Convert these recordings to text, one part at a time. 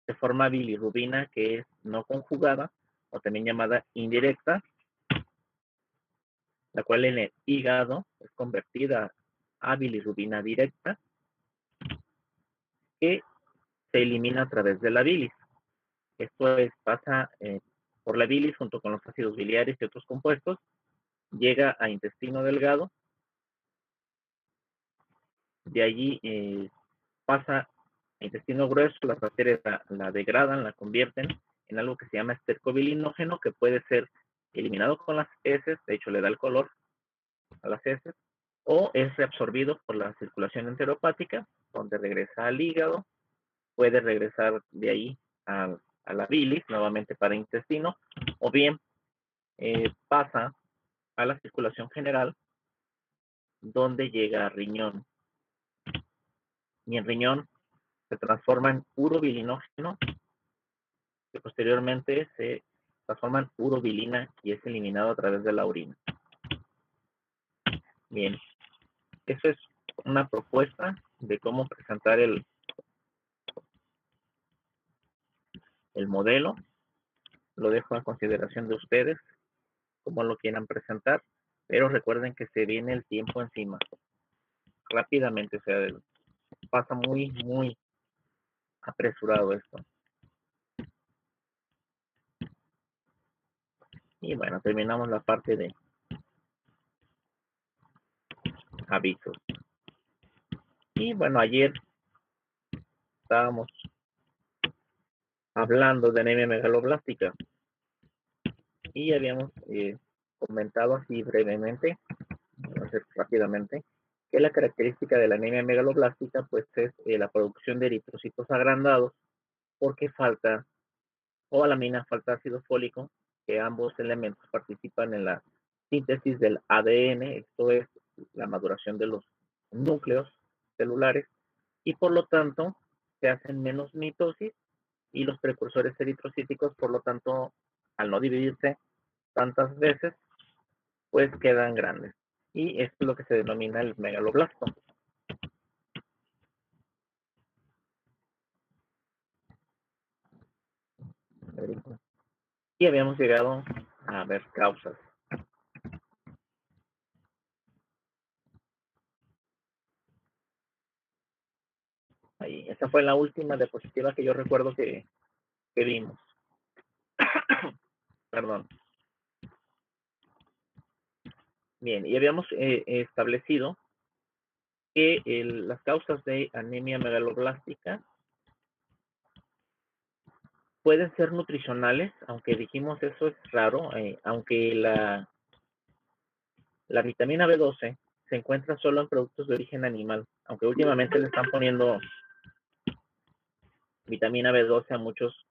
se forma bilirrubina que es no conjugada, o también llamada indirecta, la cual en el hígado es convertida a bilirrubina directa, que se elimina a través de la bilis. Esto pasa por la bilis junto con los ácidos biliares y otros compuestos, llega a intestino delgado, de allí pasa a intestino grueso, las bacterias la degradan, la convierten en algo que se llama estercobilinógeno, que puede ser eliminado con las heces, de hecho le da el color a las heces, o es reabsorbido por la circulación enteropática, donde regresa al hígado, puede regresar de ahí a la bilis, nuevamente para intestino, o bien pasa a la circulación general, donde llega a riñón. Y en riñón se transforma en urobilinógeno, que posteriormente se transforma en urobilina y es eliminado a través de la orina. Bien, eso es una propuesta de cómo presentar el modelo. Lo dejo a consideración de ustedes, cómo lo quieran presentar, pero recuerden que se viene el tiempo encima, rápidamente, o sea, pasa muy apresurado esto. Y bueno, terminamos la parte de avisos. Y bueno, ayer estábamos hablando de anemia megaloblástica y habíamos comentado así brevemente, voy a hacer rápidamente, que la característica de la anemia megaloblástica pues es la producción de eritrocitos agrandados, porque falta cobalamina, falta ácido fólico, que ambos elementos participan en la síntesis del ADN, esto es la maduración de los núcleos celulares, y por lo tanto se hacen menos mitosis y los precursores eritrocíticos, por lo tanto, al no dividirse tantas veces, pues quedan grandes. Y esto es lo que se denomina el megaloblasto. Y habíamos llegado a ver causas. Ahí, esa fue la última diapositiva que yo recuerdo que vimos. Perdón. Bien, y habíamos establecido que las causas de anemia megaloblástica pueden ser nutricionales, aunque dijimos eso es raro, aunque la vitamina B12 se encuentra solo en productos de origen animal, aunque últimamente le están poniendo vitamina B12 a muchos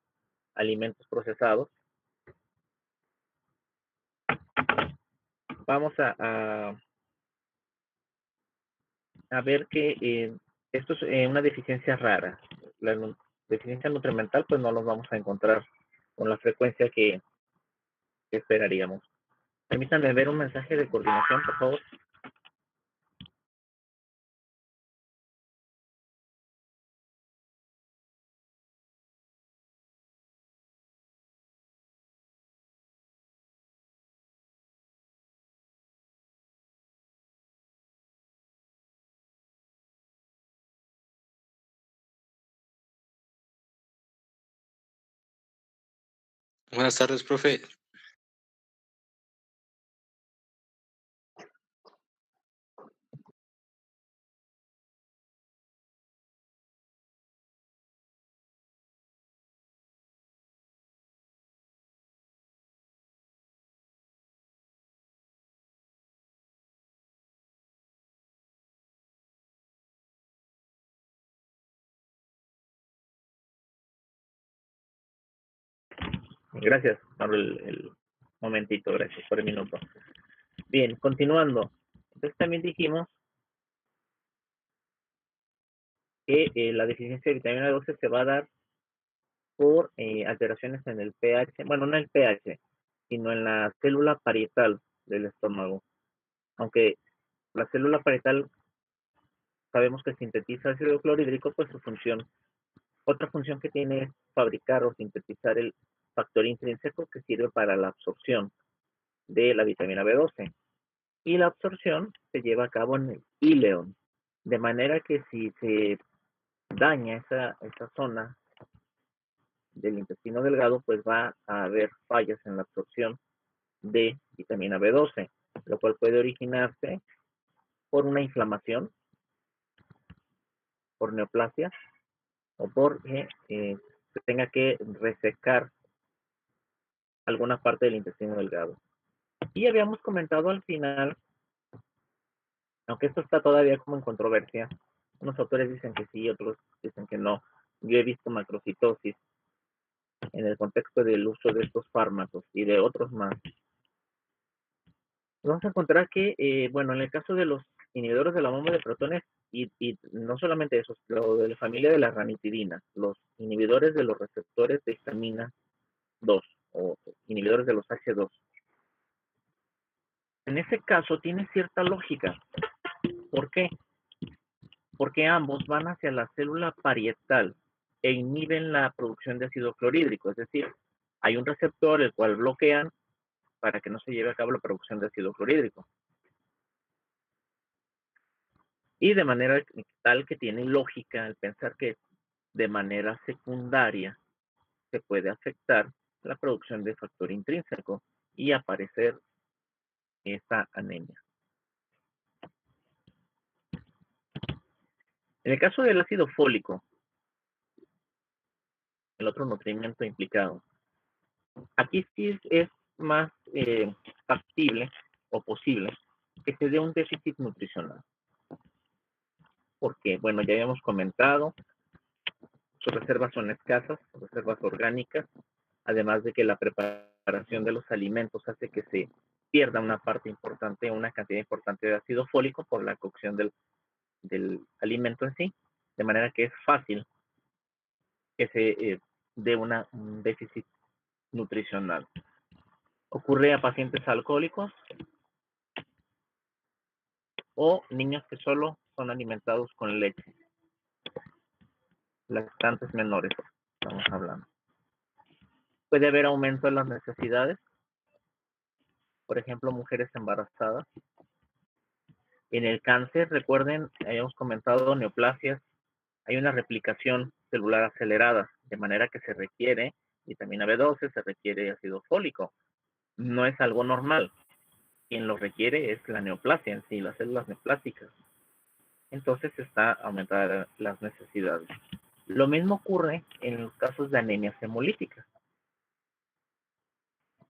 alimentos procesados. Vamos a ver que esto es una deficiencia rara. La deficiencia nutrimental pues no los vamos a encontrar con la frecuencia que esperaríamos. Permítanme ver un mensaje de coordinación, por favor. Buenas tardes, profe. Gracias por el momentito, gracias por el minuto. Bien, continuando. Entonces también dijimos que la deficiencia de vitamina B12 se va a dar por alteraciones en el pH, bueno, no en el pH, sino en la célula parietal del estómago. Aunque la célula parietal sabemos que sintetiza ácido clorhídrico, pues su función Otra función que tiene es fabricar o sintetizar el factor intrínseco que sirve para la absorción de la vitamina B12. Y la absorción se lleva a cabo en el íleon, de manera que si se daña esa zona del intestino delgado, pues va a haber fallas en la absorción de vitamina B12, lo cual puede originarse por una inflamación, por neoplasia o porque se tenga que resecar alguna parte del intestino delgado. Y habíamos comentado al final, aunque esto está todavía como en controversia, unos autores dicen que sí, otros dicen que no. Yo he visto macrocitosis en el contexto del uso de estos fármacos y de otros más. Vamos a encontrar que, bueno, en el caso de los inhibidores de la bomba de protones, y no solamente esos, lo de la familia de la ranitidina, los inhibidores de los receptores de histamina 2 o inhibidores de los H2. En ese caso tiene cierta lógica. ¿Por qué? Porque ambos van hacia la célula parietal e inhiben la producción de ácido clorhídrico, es decir, hay un receptor el cual bloquean para que no se lleve a cabo la producción de ácido clorhídrico. Y de manera tal que tiene lógica el pensar que de manera secundaria se puede afectar la producción de factor intrínseco y aparecer esta anemia. En el caso del ácido fólico, el otro nutriente implicado, aquí sí es más factible o posible que se dé un déficit nutricional. Porque, bueno, ya habíamos comentado, sus reservas son escasas, reservas orgánicas, además de que la preparación de los alimentos hace que se pierda una parte importante, una cantidad importante de ácido fólico por la cocción del alimento en sí, de manera que es fácil que se dé un déficit nutricional. Ocurre a pacientes alcohólicos o niños que solo son alimentados con leche, lactantes menores, estamos hablando. Puede haber aumento en las necesidades, por ejemplo, mujeres embarazadas. En el cáncer, recuerden, habíamos comentado neoplasias, hay una replicación celular acelerada, de manera que se requiere vitamina B12, se requiere ácido fólico. No es algo normal. Quien lo requiere es la neoplasia en sí, las células neoplásticas. Entonces está aumentada las necesidades. Lo mismo ocurre en los casos de anemias hemolíticas.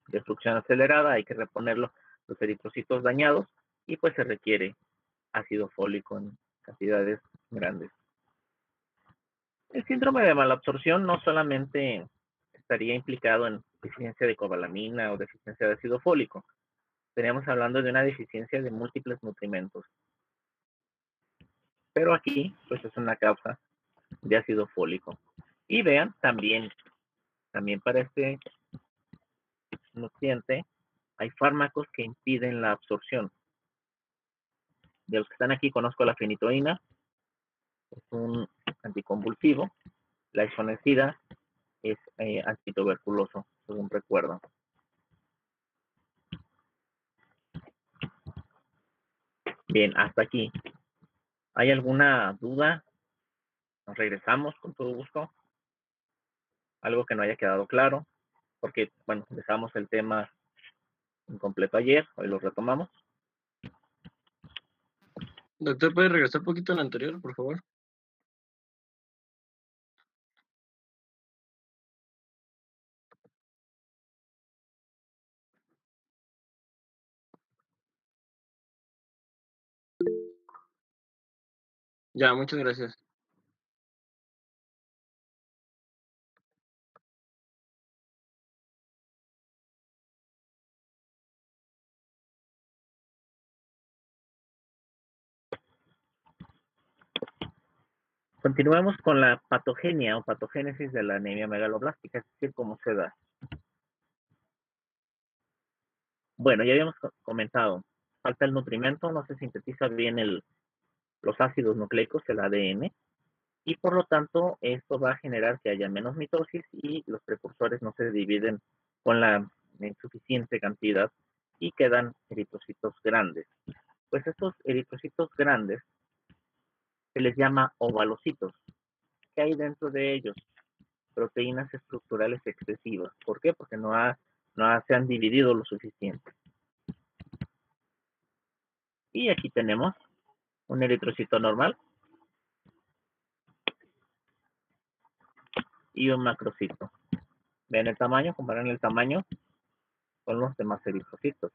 Destrucción acelerada, hay que reponerlo, los eritrocitos dañados y pues se requiere ácido fólico en cantidades grandes. El síndrome de malabsorción no solamente estaría implicado en deficiencia de cobalamina o deficiencia de ácido fólico. Estaríamos hablando de una deficiencia de múltiples nutrimentos. Pero aquí, pues es una causa de ácido fólico. Y vean, también para este nutriente hay fármacos que impiden la absorción. De los que están aquí conozco la fenitoína, es un anticonvulsivo. La isoniazida es antituberculoso, según recuerdo. Bien, hasta aquí. ¿Hay alguna duda? Nos regresamos con todo gusto. Algo que no haya quedado claro, porque, bueno, dejamos el tema incompleto ayer, hoy lo retomamos. Doctor, ¿puede regresar un poquito al anterior, por favor? Ya, muchas gracias. Continuemos con la patogenia o patogénesis de la anemia megaloblástica, es decir, cómo se da. Bueno, ya habíamos comentado, falta el nutrimento, no se sintetiza bien los ácidos nucleicos, el ADN, y por lo tanto esto va a generar que haya menos mitosis y los precursores no se dividen con la suficiente cantidad y quedan eritrocitos grandes. Pues estos eritrocitos grandes se les llama ovalocitos. ¿Qué hay dentro de ellos? Proteínas estructurales excesivas. ¿Por qué? Porque se han dividido lo suficiente. Y aquí tenemos un eritrocito normal y un macrocito. Ven el tamaño, comparan el tamaño con los demás eritrocitos.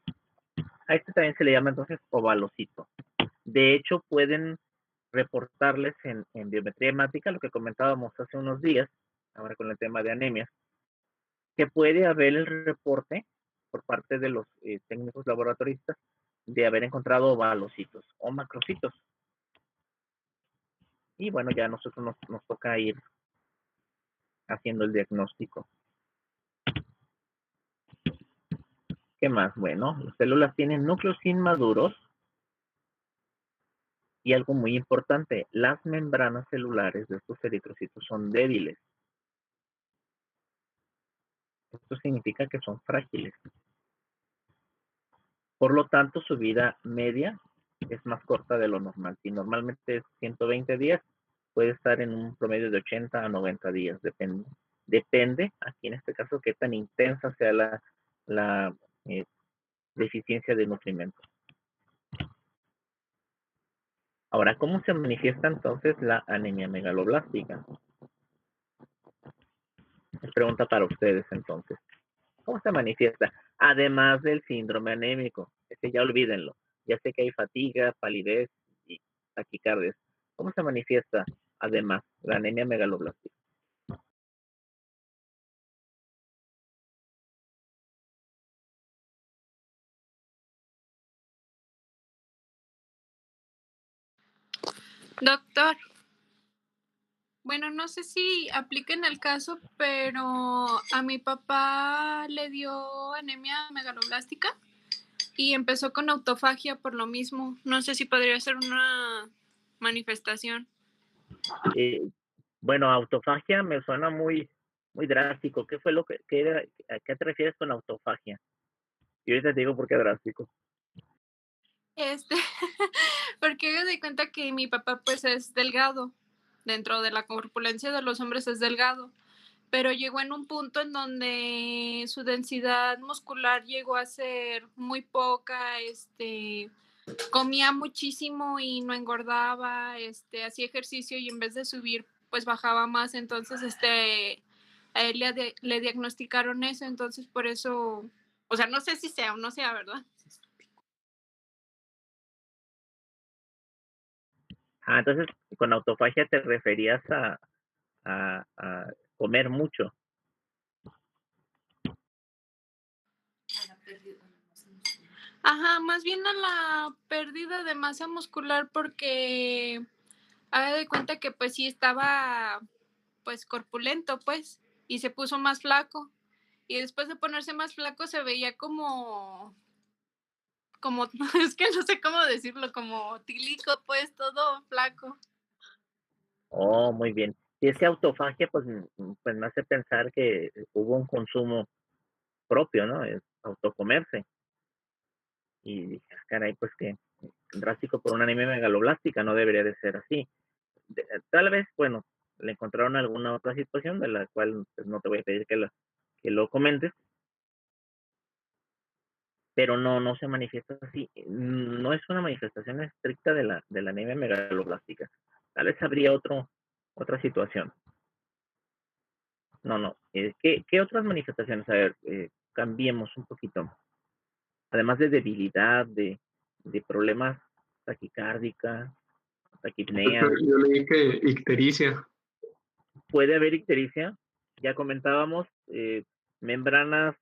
A este también se le llama entonces ovalocito. De hecho, pueden reportarles en biometría hemática, lo que comentábamos hace unos días, ahora con el tema de anemia, que puede haber el reporte por parte de los técnicos laboratoristas de haber encontrado ovalocitos o macrocitos. Y bueno, ya a nosotros nos toca ir haciendo el diagnóstico. ¿Qué más? Bueno, las células tienen núcleos inmaduros y algo muy importante, las membranas celulares de estos eritrocitos son débiles. Esto significa que son frágiles. Por lo tanto, su vida media es más corta de lo normal. Si normalmente es 120 días, puede estar en un promedio de 80 a 90 días, depende. Depende, aquí en este caso, qué tan intensa sea la deficiencia de nutrimentos. Ahora, ¿cómo se manifiesta entonces la anemia megaloblástica? Es pregunta para ustedes entonces. ¿Cómo se manifiesta? Además del síndrome anémico, este ya olvídenlo. Ya sé que hay fatiga, palidez y taquicardias. ¿Cómo se manifiesta además la anemia megaloblástica? Doctor, bueno, no sé si aplica en el caso, pero a mi papá le dio anemia megaloblástica y empezó con autofagia por lo mismo. No sé si podría ser una manifestación. Bueno, autofagia me suena muy drástico. ¿Qué fue a qué te refieres con autofagia? Y ahorita te digo por qué drástico. Este, porque haga de cuenta que mi papá pues es delgado. Dentro de la corpulencia de los hombres es delgado, pero llegó en un punto en donde su densidad muscular llegó a ser muy poca, comía muchísimo y no engordaba, hacía ejercicio y en vez de subir, pues bajaba más, entonces, a él le diagnosticaron eso, entonces por eso, o sea, no sé si sea o no sea, ¿verdad? Entonces con autofagia te referías a comer mucho. Ajá, más bien a la pérdida de masa muscular porque haga de cuenta que pues sí estaba pues corpulento pues y se puso más flaco y después de ponerse más flaco se veía como es que no sé cómo decirlo, como tilico pues todo flaco. Oh, muy bien. Si es que autofagia, pues me hace pensar que hubo un consumo propio, ¿no? Es autocomerse. Y dije, caray, pues que drástico por una anemia megaloblástica, no debería de ser así. Tal vez, bueno, le encontraron alguna otra situación de la cual pues, no te voy a pedir que lo comentes, pero no se manifiesta así. No es una manifestación estricta de la anemia megaloblástica. Tal vez habría otra situación. No. ¿Qué otras manifestaciones? A ver, cambiemos un poquito. Además de debilidad, de problemas taquicárdica, taquipnea, Yo leí que ictericia. puede haber ictericia. Ya comentábamos, membranas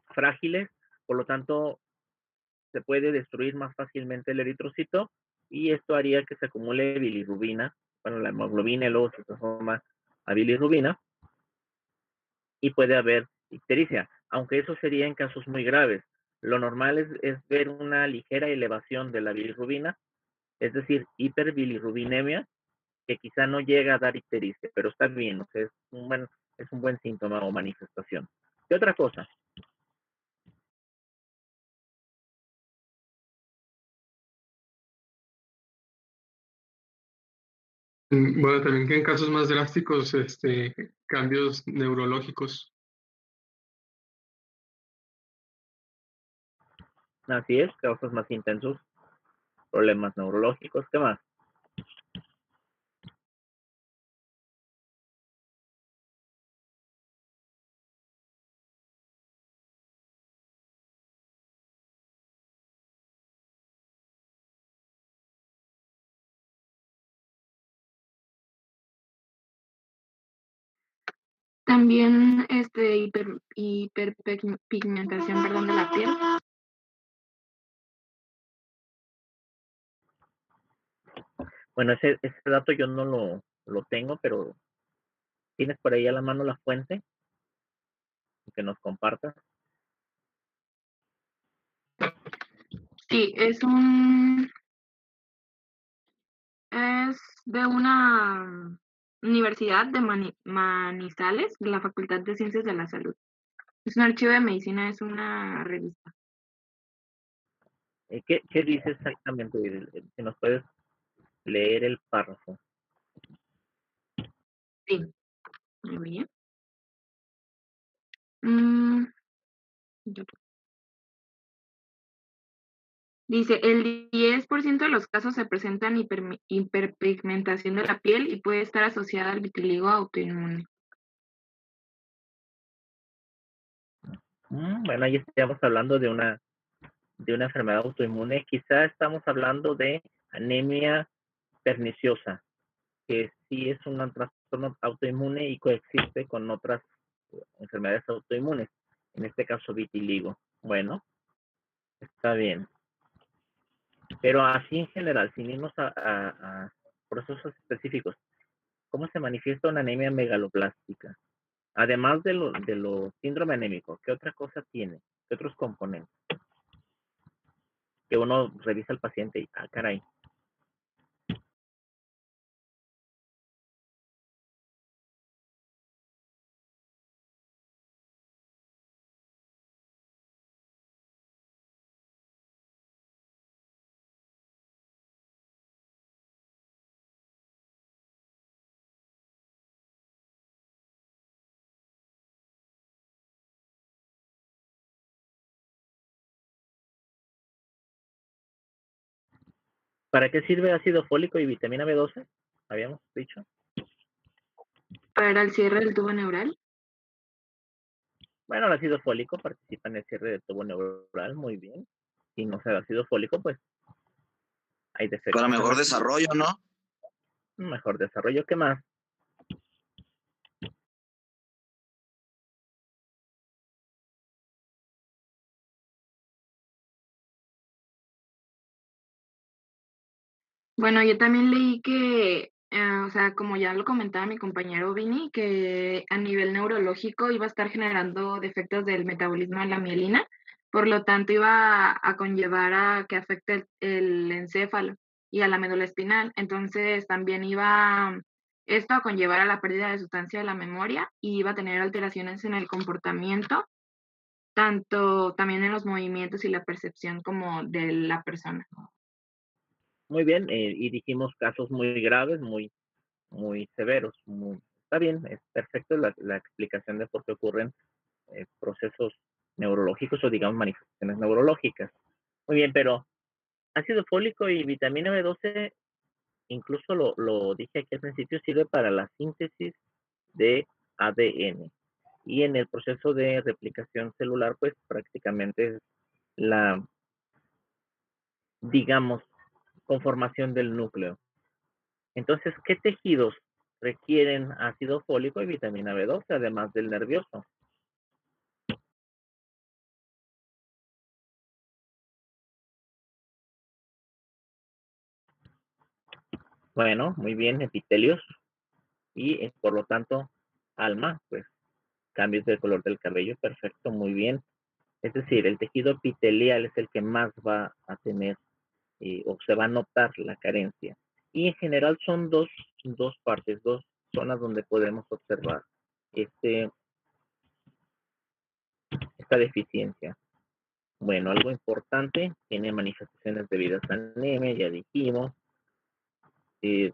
frágiles, por lo tanto, se puede destruir más fácilmente el eritrocito y esto haría que se acumule bilirrubina, bueno, la hemoglobina y luego se transforma a bilirrubina y puede haber ictericia, aunque eso sería en casos muy graves. Lo normal es ver una ligera elevación de la bilirrubina, es decir, hiperbilirrubinemia, que quizá no llega a dar ictericia, pero está bien, o sea, es un buen síntoma o manifestación. ¿Qué otra cosa? Bueno, también que en casos más drásticos, cambios neurológicos. Así es, causas más intensos, problemas neurológicos, ¿qué más? También hiperpigmentación, perdón, de la piel. Bueno, ese dato yo no lo tengo, pero ¿tienes por ahí a la mano la fuente que nos compartas? Sí, es de una universidad de Manizales, de la Facultad de Ciencias de la Salud. Es un archivo de medicina, es una revista. ¿Qué dice exactamente? Si nos puedes leer el párrafo. Sí, muy bien. Mm, Dice, el 10% de los casos se presentan hiperpigmentación de la piel y puede estar asociada al vitiligo autoinmune. Bueno, ahí estamos hablando de una enfermedad autoinmune. Quizá estamos hablando de anemia perniciosa, que sí es un trastorno autoinmune y coexiste con otras enfermedades autoinmunes, en este caso vitiligo. Bueno, está bien. Pero así en general, sin irnos a procesos específicos, ¿cómo se manifiesta una anemia megaloblástica? Además de lo síndrome anémico, ¿qué otra cosa tiene? ¿Qué otros componentes? Que uno revisa al paciente y, caray. ¿Para qué sirve ácido fólico y vitamina B12? Habíamos dicho. Para el cierre del tubo neural. Bueno, el ácido fólico participa en el cierre del tubo neural, muy bien. Si no se da ácido fólico, pues hay defectos. Para mejor desarrollo, ¿no? Mejor desarrollo, ¿qué más? Bueno, yo también leí que, o sea, como ya lo comentaba mi compañero Vini, que a nivel neurológico iba a estar generando defectos del metabolismo de la mielina, por lo tanto iba a conllevar a que afecte el encéfalo y a la médula espinal. Entonces también iba esto a conllevar a la pérdida de sustancia de la memoria y iba a tener alteraciones en el comportamiento, tanto también en los movimientos y la percepción como de la persona. Muy bien, y dijimos casos muy graves, muy severos. Está bien, es perfecto la explicación de por qué ocurren procesos neurológicos o digamos manifestaciones neurológicas. Muy bien, pero ácido fólico y vitamina B12, incluso lo dije aquí al principio, sirve para la síntesis de ADN. Y en el proceso de replicación celular, pues prácticamente es la, digamos, conformación del núcleo. Entonces, ¿qué tejidos requieren ácido fólico y vitamina B12, además del nervioso? Bueno, muy bien, epitelios y por lo tanto, alma, pues cambios del color del cabello, perfecto, muy bien. Es decir, el tejido epitelial es el que más va a tener o se va a notar la carencia. Y en general son dos dos partes, dos zonas donde podemos observar esta deficiencia. Bueno, algo importante, tiene manifestaciones debidas a anemia, ya dijimos. Es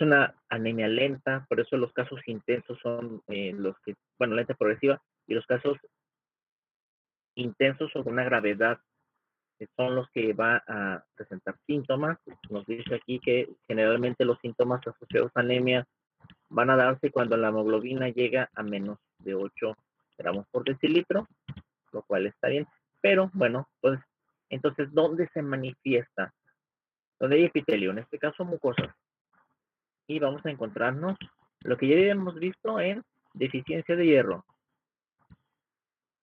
una anemia lenta, por eso los casos intensos son los que, bueno, lenta progresiva, y los casos intensos o con una gravedad son los que va a presentar síntomas. Nos dice aquí que generalmente los síntomas asociados a anemia van a darse cuando la hemoglobina llega a menos de 8 gramos por decilitro, lo cual está bien. Pero bueno, pues entonces, ¿dónde se manifiesta? Donde hay epitelio, en este caso mucosas. Y vamos a encontrarnos lo que ya habíamos visto en deficiencia de hierro.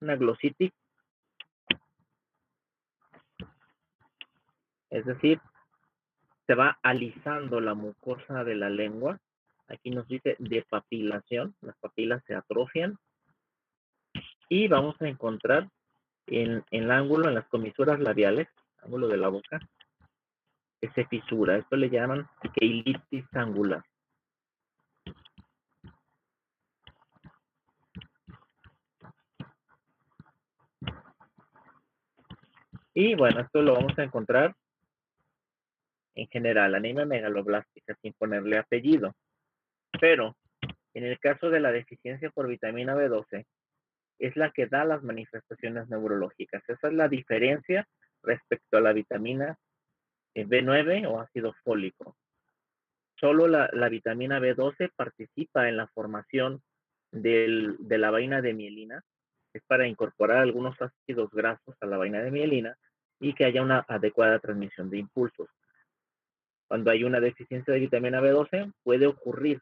Una glositis, es decir, se va alisando la mucosa de la lengua. Aquí nos dice depapilación, las papilas se atrofian. Y vamos a encontrar en el ángulo, en las comisuras labiales, ángulo de la boca, que se fisura. Esto le llaman queilitis angular. Y bueno, esto lo vamos a encontrar en general, anemia megaloblástica, sin ponerle apellido. Pero en el caso de la deficiencia por vitamina B12, es la que da las manifestaciones neurológicas. Esa es la diferencia respecto a la vitamina B9 o ácido fólico. Solo la vitamina B12 participa en la formación de la vaina de mielina. Es para incorporar algunos ácidos grasos a la vaina de mielina y que haya una adecuada transmisión de impulsos. Cuando hay una deficiencia de vitamina B12, puede ocurrir,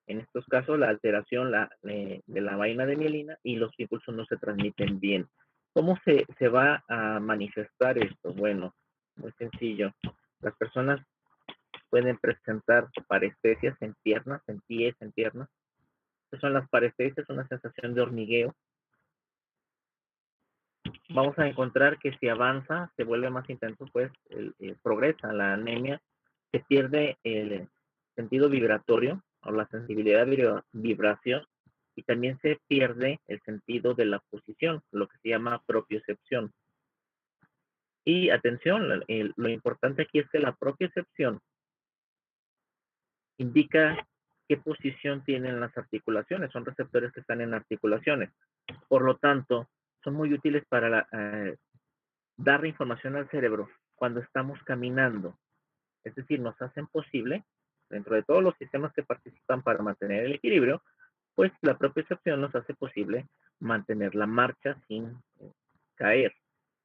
en estos casos, la alteración de la vaina de mielina y los impulsos no se transmiten bien. ¿Cómo se va a manifestar esto? Bueno, muy sencillo. Las personas pueden presentar parestesias en piernas, en pies, en piernas. ¿Qué son las parestesias? Una sensación de hormigueo. Vamos a encontrar que si avanza, se vuelve más intenso, pues progresa la anemia, se pierde el sentido vibratorio o la sensibilidad de vibración y también se pierde el sentido de la posición, lo que se llama propiocepción. Y atención, lo importante aquí es que la propiocepción indica qué posición tienen las articulaciones, son receptores que están en articulaciones. Por lo tanto, son muy útiles para dar información al cerebro cuando estamos caminando. Es decir, nos hacen posible, dentro de todos los sistemas que participan para mantener el equilibrio, pues la propiocepción nos hace posible mantener la marcha sin caer.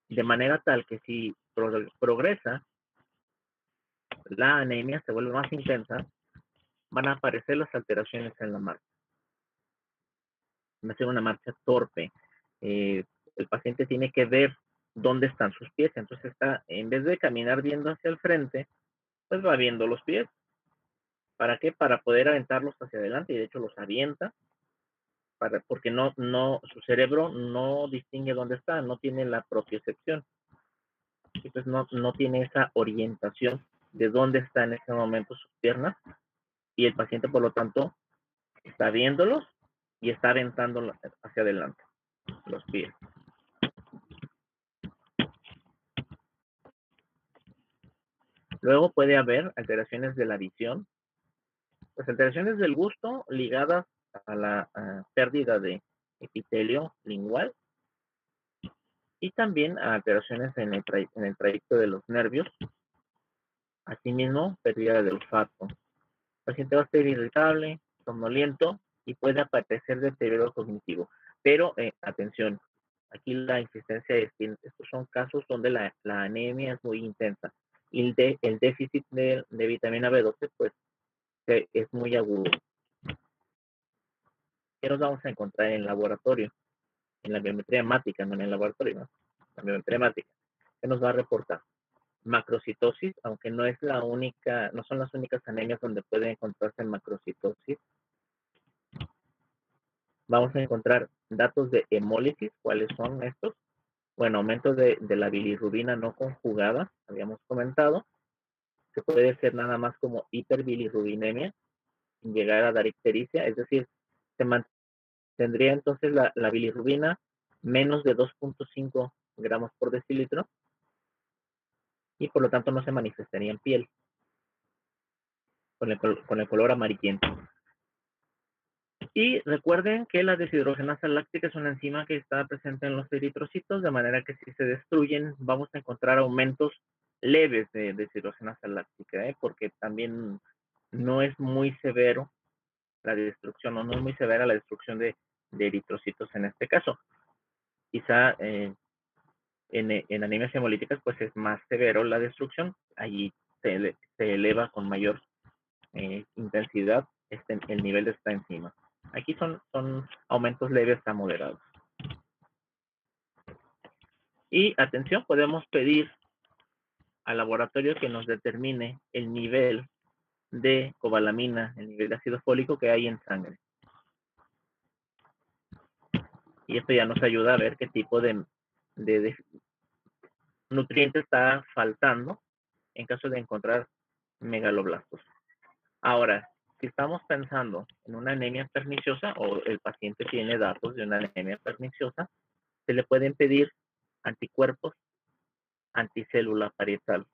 De manera tal que si progresa la anemia, se vuelve más intensa, van a aparecer las alteraciones en la marcha. Va a ser una marcha torpe. El paciente tiene que ver dónde están sus pies. Entonces en vez de caminar viendo hacia el frente, pues va viendo los pies. ¿Para qué? Para poder aventarlos hacia adelante, y de hecho los avienta, porque su cerebro no distingue dónde está, no tiene la propiocepción. Entonces no tiene esa orientación de dónde está en ese momento sus piernas, y el paciente, por lo tanto, está viéndolos y está aventando hacia adelante los pies. Luego puede haber alteraciones de la visión, pues alteraciones del gusto ligadas a la pérdida de epitelio lingual y también a alteraciones en el trayecto de los nervios. Asimismo, pérdida del olfato. El paciente va a estar irritable, somnoliento y puede aparecer deterioro cognitivo. Pero, atención, aquí la insistencia es que estos son casos donde la anemia es muy intensa y el déficit de vitamina B12 pues es muy agudo. ¿Qué nos vamos a encontrar en el laboratorio? En la biometría hemática, no en el laboratorio, ¿no? La biometría hemática. ¿Qué nos va a reportar? Macrocitosis, aunque no es la única, no son las únicas anemias donde puede encontrarse macrocitosis. Vamos a encontrar datos de hemólisis. ¿Cuáles son estos? Bueno, aumento de la bilirrubina no conjugada, habíamos comentado. que puede ser nada más como hiperbilirrubinemia, sin llegar a dar ictericia, es decir, se mantendría entonces la bilirrubina menos de 2.5 gramos por decilitro y por lo tanto no se manifestaría en piel con el color amarillento. Y recuerden que la deshidrogenasa láctica es una enzima que está presente en los eritrocitos, de manera que si se destruyen vamos a encontrar aumentos leves de deshidrogenasa láctica, porque también no es muy severo la destrucción, o no es muy severa la destrucción de eritrocitos en este caso. Quizá en anemias hemolíticas pues es más severo la destrucción, allí se eleva con mayor intensidad el nivel de esta enzima. Aquí son aumentos leves a moderados. Y atención, podemos pedir al laboratorio que nos determine el nivel de cobalamina, el nivel de ácido fólico que hay en sangre. Y esto ya nos ayuda a ver qué tipo de nutriente está faltando en caso de encontrar megaloblastos. Ahora, si estamos pensando en una anemia perniciosa o el paciente tiene datos de una anemia perniciosa, se le pueden pedir anticuerpos anticélula parietal.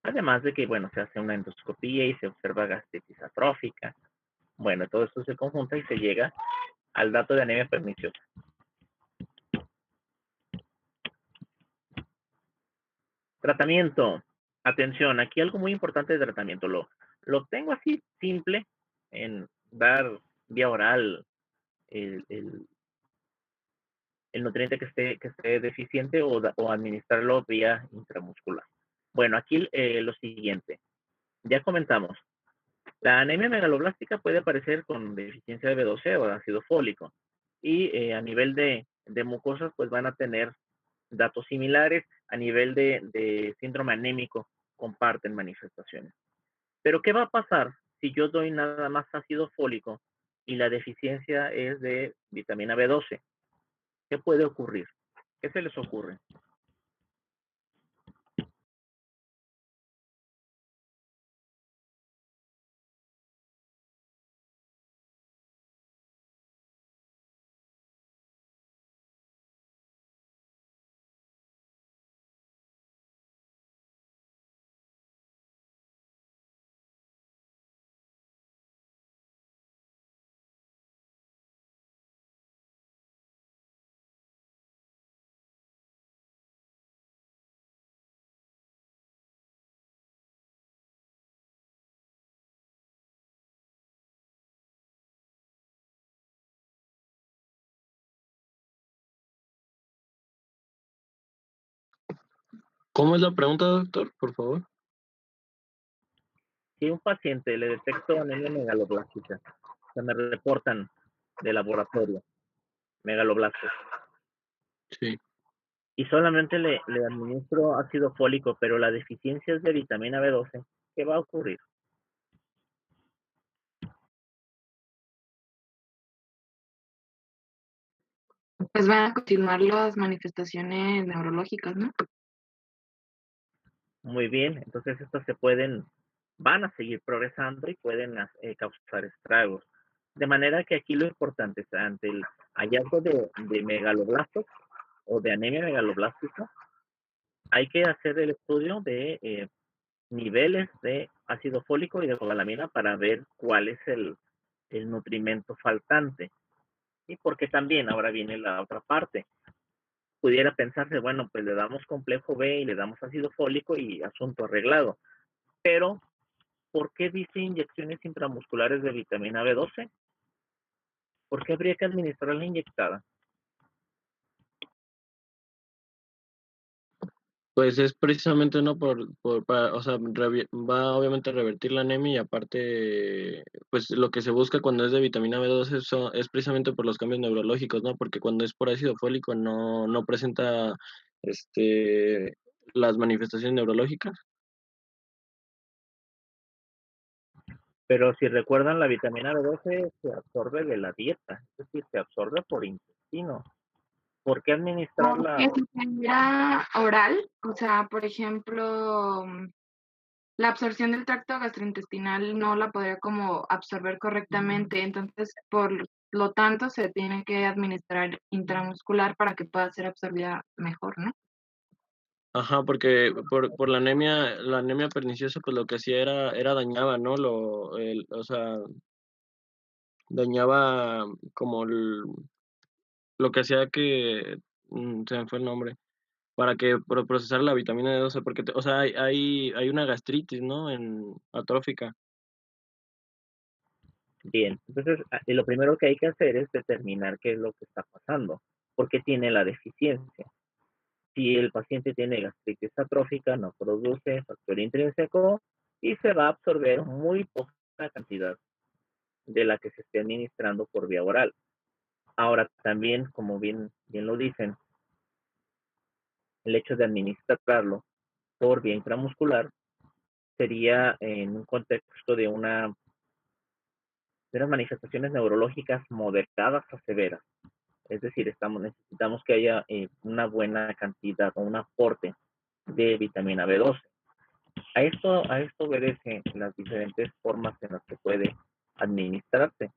Además de que, bueno, se hace una endoscopía y se observa gastritis atrófica. Bueno, todo esto se conjunta y se llega al dato de anemia perniciosa. Tratamiento. Atención, aquí algo muy importante de tratamiento. Lo tengo así simple en dar vía oral el nutriente que esté deficiente o administrarlo vía intramuscular. Bueno, aquí lo siguiente. Ya comentamos. La anemia megaloblástica puede aparecer con deficiencia de B12 o de ácido fólico. Y a nivel de mucosas, pues van a tener datos similares. A nivel de síndrome anémico, comparten manifestaciones. Pero, ¿qué va a pasar si yo doy nada más ácido fólico y la deficiencia es de vitamina B12? ¿Qué puede ocurrir? ¿Qué se les ocurre? ¿Cómo es la pregunta, doctor? Por favor. Si a un paciente le detecto anemia megaloblástica, se me reportan de laboratorio megaloblastos, Sí. y solamente le administro ácido fólico, pero la deficiencia es de vitamina B12, ¿qué va a ocurrir? Pues van a continuar las manifestaciones neurológicas, ¿no? Muy bien, entonces estas van a seguir progresando y pueden causar estragos. De manera que aquí lo importante es, ante el hallazgo de megaloblastos o de anemia megaloblástica, hay que hacer el estudio de niveles de ácido fólico y de cobalamina para ver cuál es el nutrimento faltante. Y porque también ahora viene la otra parte. Pudiera pensarse, bueno, pues le damos complejo B y le damos ácido fólico y asunto arreglado. Pero, ¿por qué dice inyecciones intramusculares de vitamina B12? ¿Por qué habría que administrarla inyectada? Pues es precisamente no o sea, va obviamente a revertir la anemia y aparte, pues lo que se busca cuando es de vitamina B12 es precisamente por los cambios neurológicos, ¿no? Porque cuando es por ácido fólico no presenta las manifestaciones neurológicas. Pero si recuerdan, la vitamina B12 se absorbe de la dieta, es decir, se absorbe por intestino. ¿Por qué Porque administrarla? si fuera oral, o sea, por ejemplo, la absorción del tracto gastrointestinal no la podría como absorber correctamente, entonces por lo tanto se tiene que administrar intramuscular para que pueda ser absorbida mejor, ¿no? Ajá, porque por la anemia perniciosa, pues lo que hacía era dañaba, ¿no? O sea, dañaba como lo que hacía que, se me fue el nombre, para que procesara la vitamina D12, porque, o sea, hay una gastritis, ¿no? Atrófica. Bien, entonces lo primero que hay que hacer es determinar qué es lo que está pasando, por qué tiene la deficiencia. Si el paciente tiene gastritis atrófica, no produce factor intrínseco y se va a absorber muy poca cantidad de la que se esté administrando por vía oral. Ahora también, como bien lo dicen, el hecho de administrarlo por vía intramuscular sería en un contexto de unas manifestaciones neurológicas moderadas a severas. Es decir, necesitamos que haya una buena cantidad o un aporte de vitamina B12. A esto obedecen las diferentes formas en las que puede administrarse.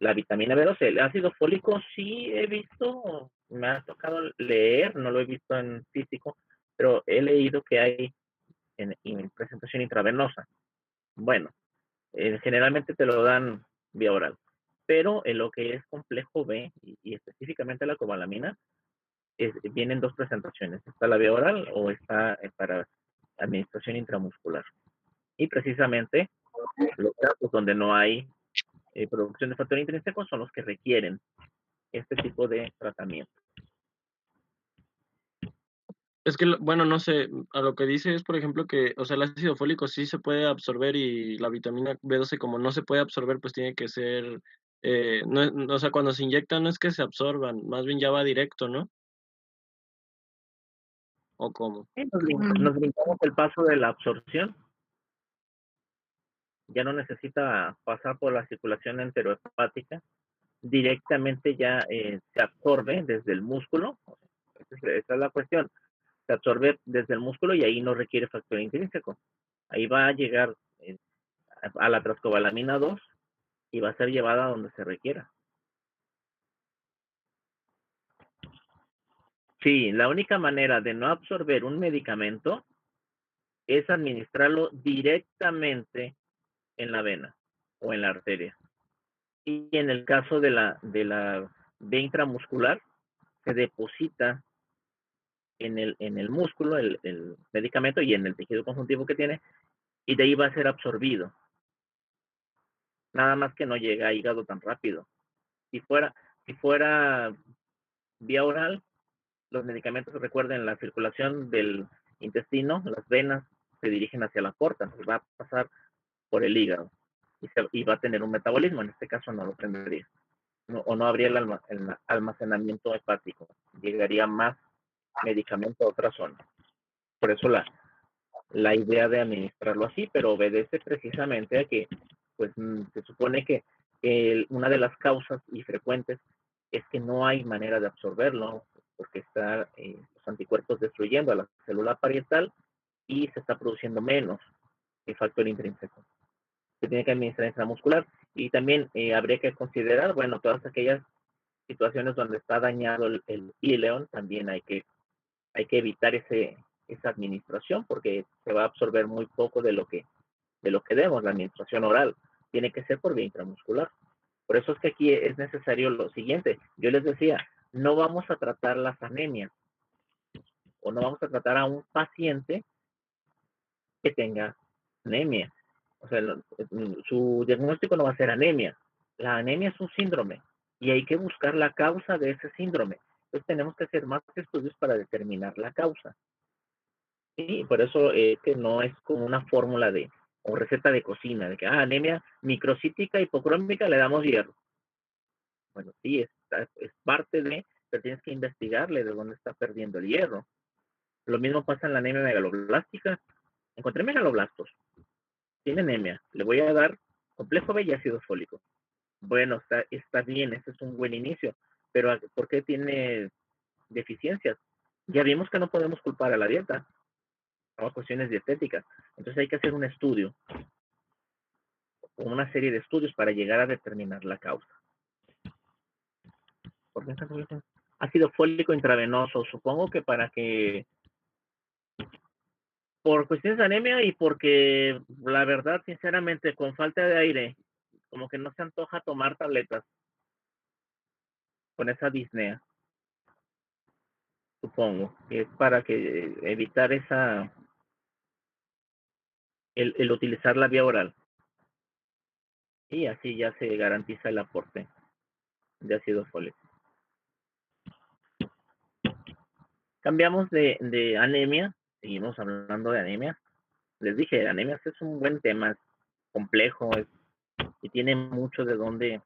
La vitamina B12, el ácido fólico sí he visto, me ha tocado leer, no lo he visto en físico, pero he leído que hay en presentación intravenosa. Bueno, generalmente te lo dan vía oral, pero en lo que es complejo B y específicamente la cobalamina, vienen dos presentaciones, está la vía oral o está para administración intramuscular. Y precisamente los casos donde no hay producción de factor intrínseco son los que requieren este tipo de tratamiento. Es que, bueno, no sé, a lo que dice es, por ejemplo, que, o sea, el ácido fólico sí se puede absorber y la vitamina B12 como no se puede absorber, pues tiene que ser, no, o sea, cuando se inyectan no es que se absorban, más bien ya va directo, ¿no? ¿O cómo? Nos brincamos el paso de la absorción. Ya no necesita pasar por la circulación enterohepática. Directamente ya se absorbe desde el músculo. Esa es la cuestión. Se absorbe desde el músculo y ahí no requiere factor intrínseco. Ahí va a llegar a la trascobalamina 2 y va a ser llevada a donde se requiera. Sí, la única manera de no absorber un medicamento es administrarlo directamente en la vena o en la arteria. Y en el caso de la vía intramuscular, se deposita en el músculo el medicamento y en el tejido conjuntivo que tiene, y de ahí va a ser absorbido. Nada más que no llega a hígado tan rápido. Si fuera vía oral, los medicamentos, recuerden, la circulación del intestino, las venas se dirigen hacia la porta, va a pasar por el hígado y va a tener un metabolismo. En este caso no lo tendría. No, o no habría el almacenamiento hepático. Llegaría más medicamento a otra zona. Por eso la idea de administrarlo así, pero obedece precisamente a que, pues, se supone que una de las causas y frecuentes es que no hay manera de absorberlo, porque está los anticuerpos destruyendo a la célula parietal y se está produciendo menos el factor intrínseco. Se tiene que administrar intramuscular y también habría que considerar, bueno, todas aquellas situaciones donde está dañado el ileón, también hay que evitar esa administración porque se va a absorber muy poco de lo que demos. La administración oral tiene que ser por vía intramuscular. Por eso es que aquí es necesario lo siguiente. Yo les decía, no vamos a tratar las anemias o no vamos a tratar a un paciente que tenga anemia. O sea, su diagnóstico no va a ser anemia. La anemia es un síndrome y hay que buscar la causa de ese síndrome. Entonces tenemos que hacer más estudios para determinar la causa. Y por eso que no es como una fórmula o receta de cocina, de que anemia microcítica hipocrómica le damos hierro. Bueno, sí, es parte pero tienes que investigarle de dónde está perdiendo el hierro. Lo mismo pasa en la anemia megaloblástica. Encontré megaloblastos, tiene anemia, le voy a dar complejo B y ácido fólico. Bueno, está bien, ese es un buen inicio, pero ¿por qué tiene deficiencias. Ya vimos que no podemos culpar a la dieta, o cuestiones dietéticas. Entonces hay que hacer un estudio, o una serie de estudios para llegar a determinar la causa. ¿Por qué ácido fólico intravenoso? Supongo que por cuestiones de anemia y porque la verdad, sinceramente, con falta de aire, como que no se antoja tomar tabletas con esa disnea. Supongo que es para que evitar el utilizar la vía oral. Y así ya se garantiza el aporte de ácido fólico. Cambiamos de anemia, seguimos hablando de anemia. Les dije, anemia es un buen tema, es complejo y tiene mucho de dónde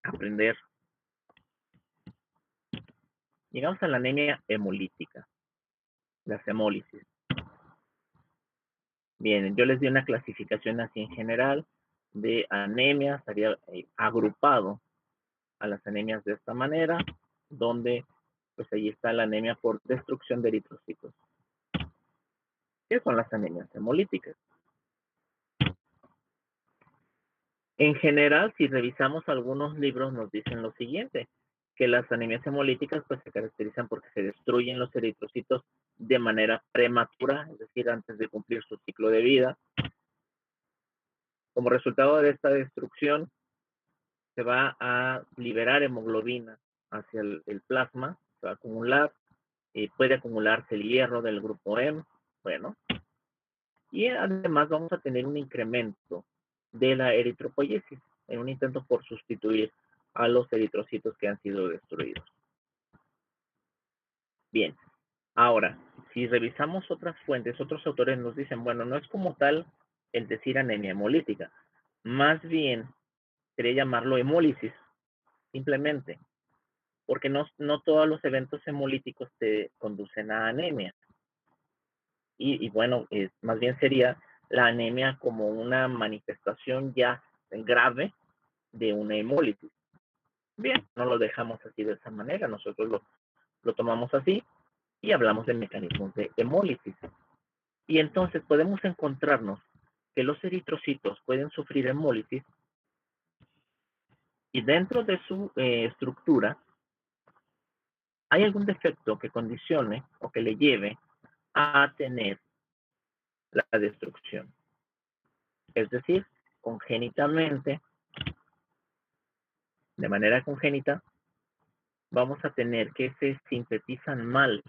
aprender. Llegamos a la anemia hemolítica, las hemólisis. Bien, yo les di una clasificación así en general de anemia, estaría agrupado a las anemias de esta manera, donde pues ahí está la anemia por destrucción de eritrocitos. ¿Qué son las anemias hemolíticas? En general, si revisamos algunos libros, nos dicen lo siguiente, que las anemias hemolíticas pues, se caracterizan porque se destruyen los eritrocitos de manera prematura, es decir, antes de cumplir su ciclo de vida. Como resultado de esta destrucción, se va a liberar hemoglobina hacia el plasma, se va a acumular, puede acumularse el hierro del grupo M, bueno, y además vamos a tener un incremento de la eritropoyesis en un intento por sustituir a los eritrocitos que han sido destruidos. Bien, ahora, si revisamos otras fuentes, otros autores nos dicen, bueno, no es como tal el decir anemia hemolítica, más bien sería llamarlo hemólisis, simplemente, porque no todos los eventos hemolíticos te conducen a anemia. Y bueno, más bien sería la anemia como una manifestación ya grave de una hemólisis. Bien, no lo dejamos así de esa manera, nosotros lo tomamos así y hablamos de mecanismos de hemólisis. Y entonces podemos encontrarnos que los eritrocitos pueden sufrir hemólisis y dentro de su estructura hay algún defecto que condicione o que le lleve a tener la destrucción. Es decir, congénitamente, de manera congénita, vamos a tener que se sintetizan mal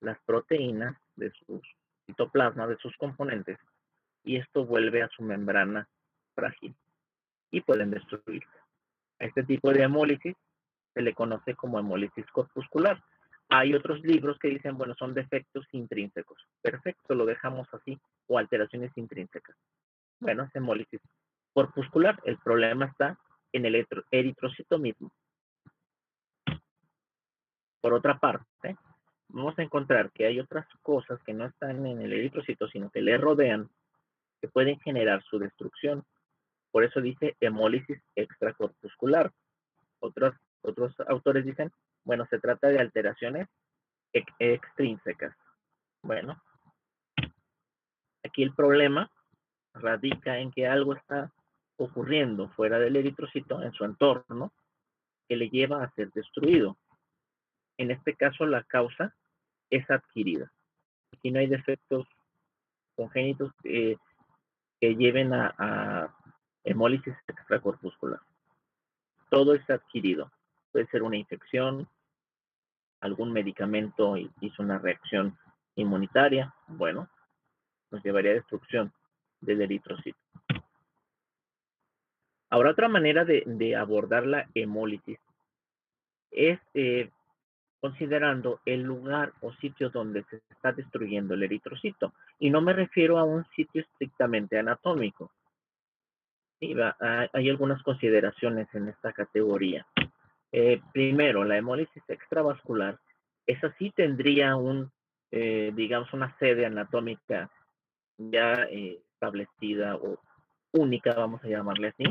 las proteínas de sus citoplasma, de sus componentes, y esto vuelve a su membrana frágil y pueden destruirse. A este tipo de hemólisis se le conoce como hemólisis corpuscular. Hay otros libros que dicen, bueno, son defectos intrínsecos. Perfecto, lo dejamos así, o alteraciones intrínsecas. Bueno, es hemólisis corpuscular. El problema está en el eritrocito mismo. Por otra parte, vamos a encontrar que hay otras cosas que no están en el eritrocito, sino que le rodean, que pueden generar su destrucción. Por eso dice hemólisis extracorpuscular. Otros autores dicen, bueno, se trata de alteraciones extrínsecas. Bueno, aquí el problema radica en que algo está ocurriendo fuera del eritrocito, en su entorno, que le lleva a ser destruido. En este caso, la causa es adquirida. Aquí no hay defectos congénitos que lleven a hemólisis extracorpuscular. Todo es adquirido. Puede ser una infección, algún medicamento hizo una reacción inmunitaria, bueno, nos llevaría a destrucción del eritrocito. Ahora, otra manera de abordar la hemólisis es considerando el lugar o sitio donde se está destruyendo el eritrocito. Y no me refiero a un sitio estrictamente anatómico. Sí, hay algunas consideraciones en esta categoría. Primero, la hemólisis extravascular, esa sí tendría digamos, una sede anatómica ya establecida o única, vamos a llamarle así.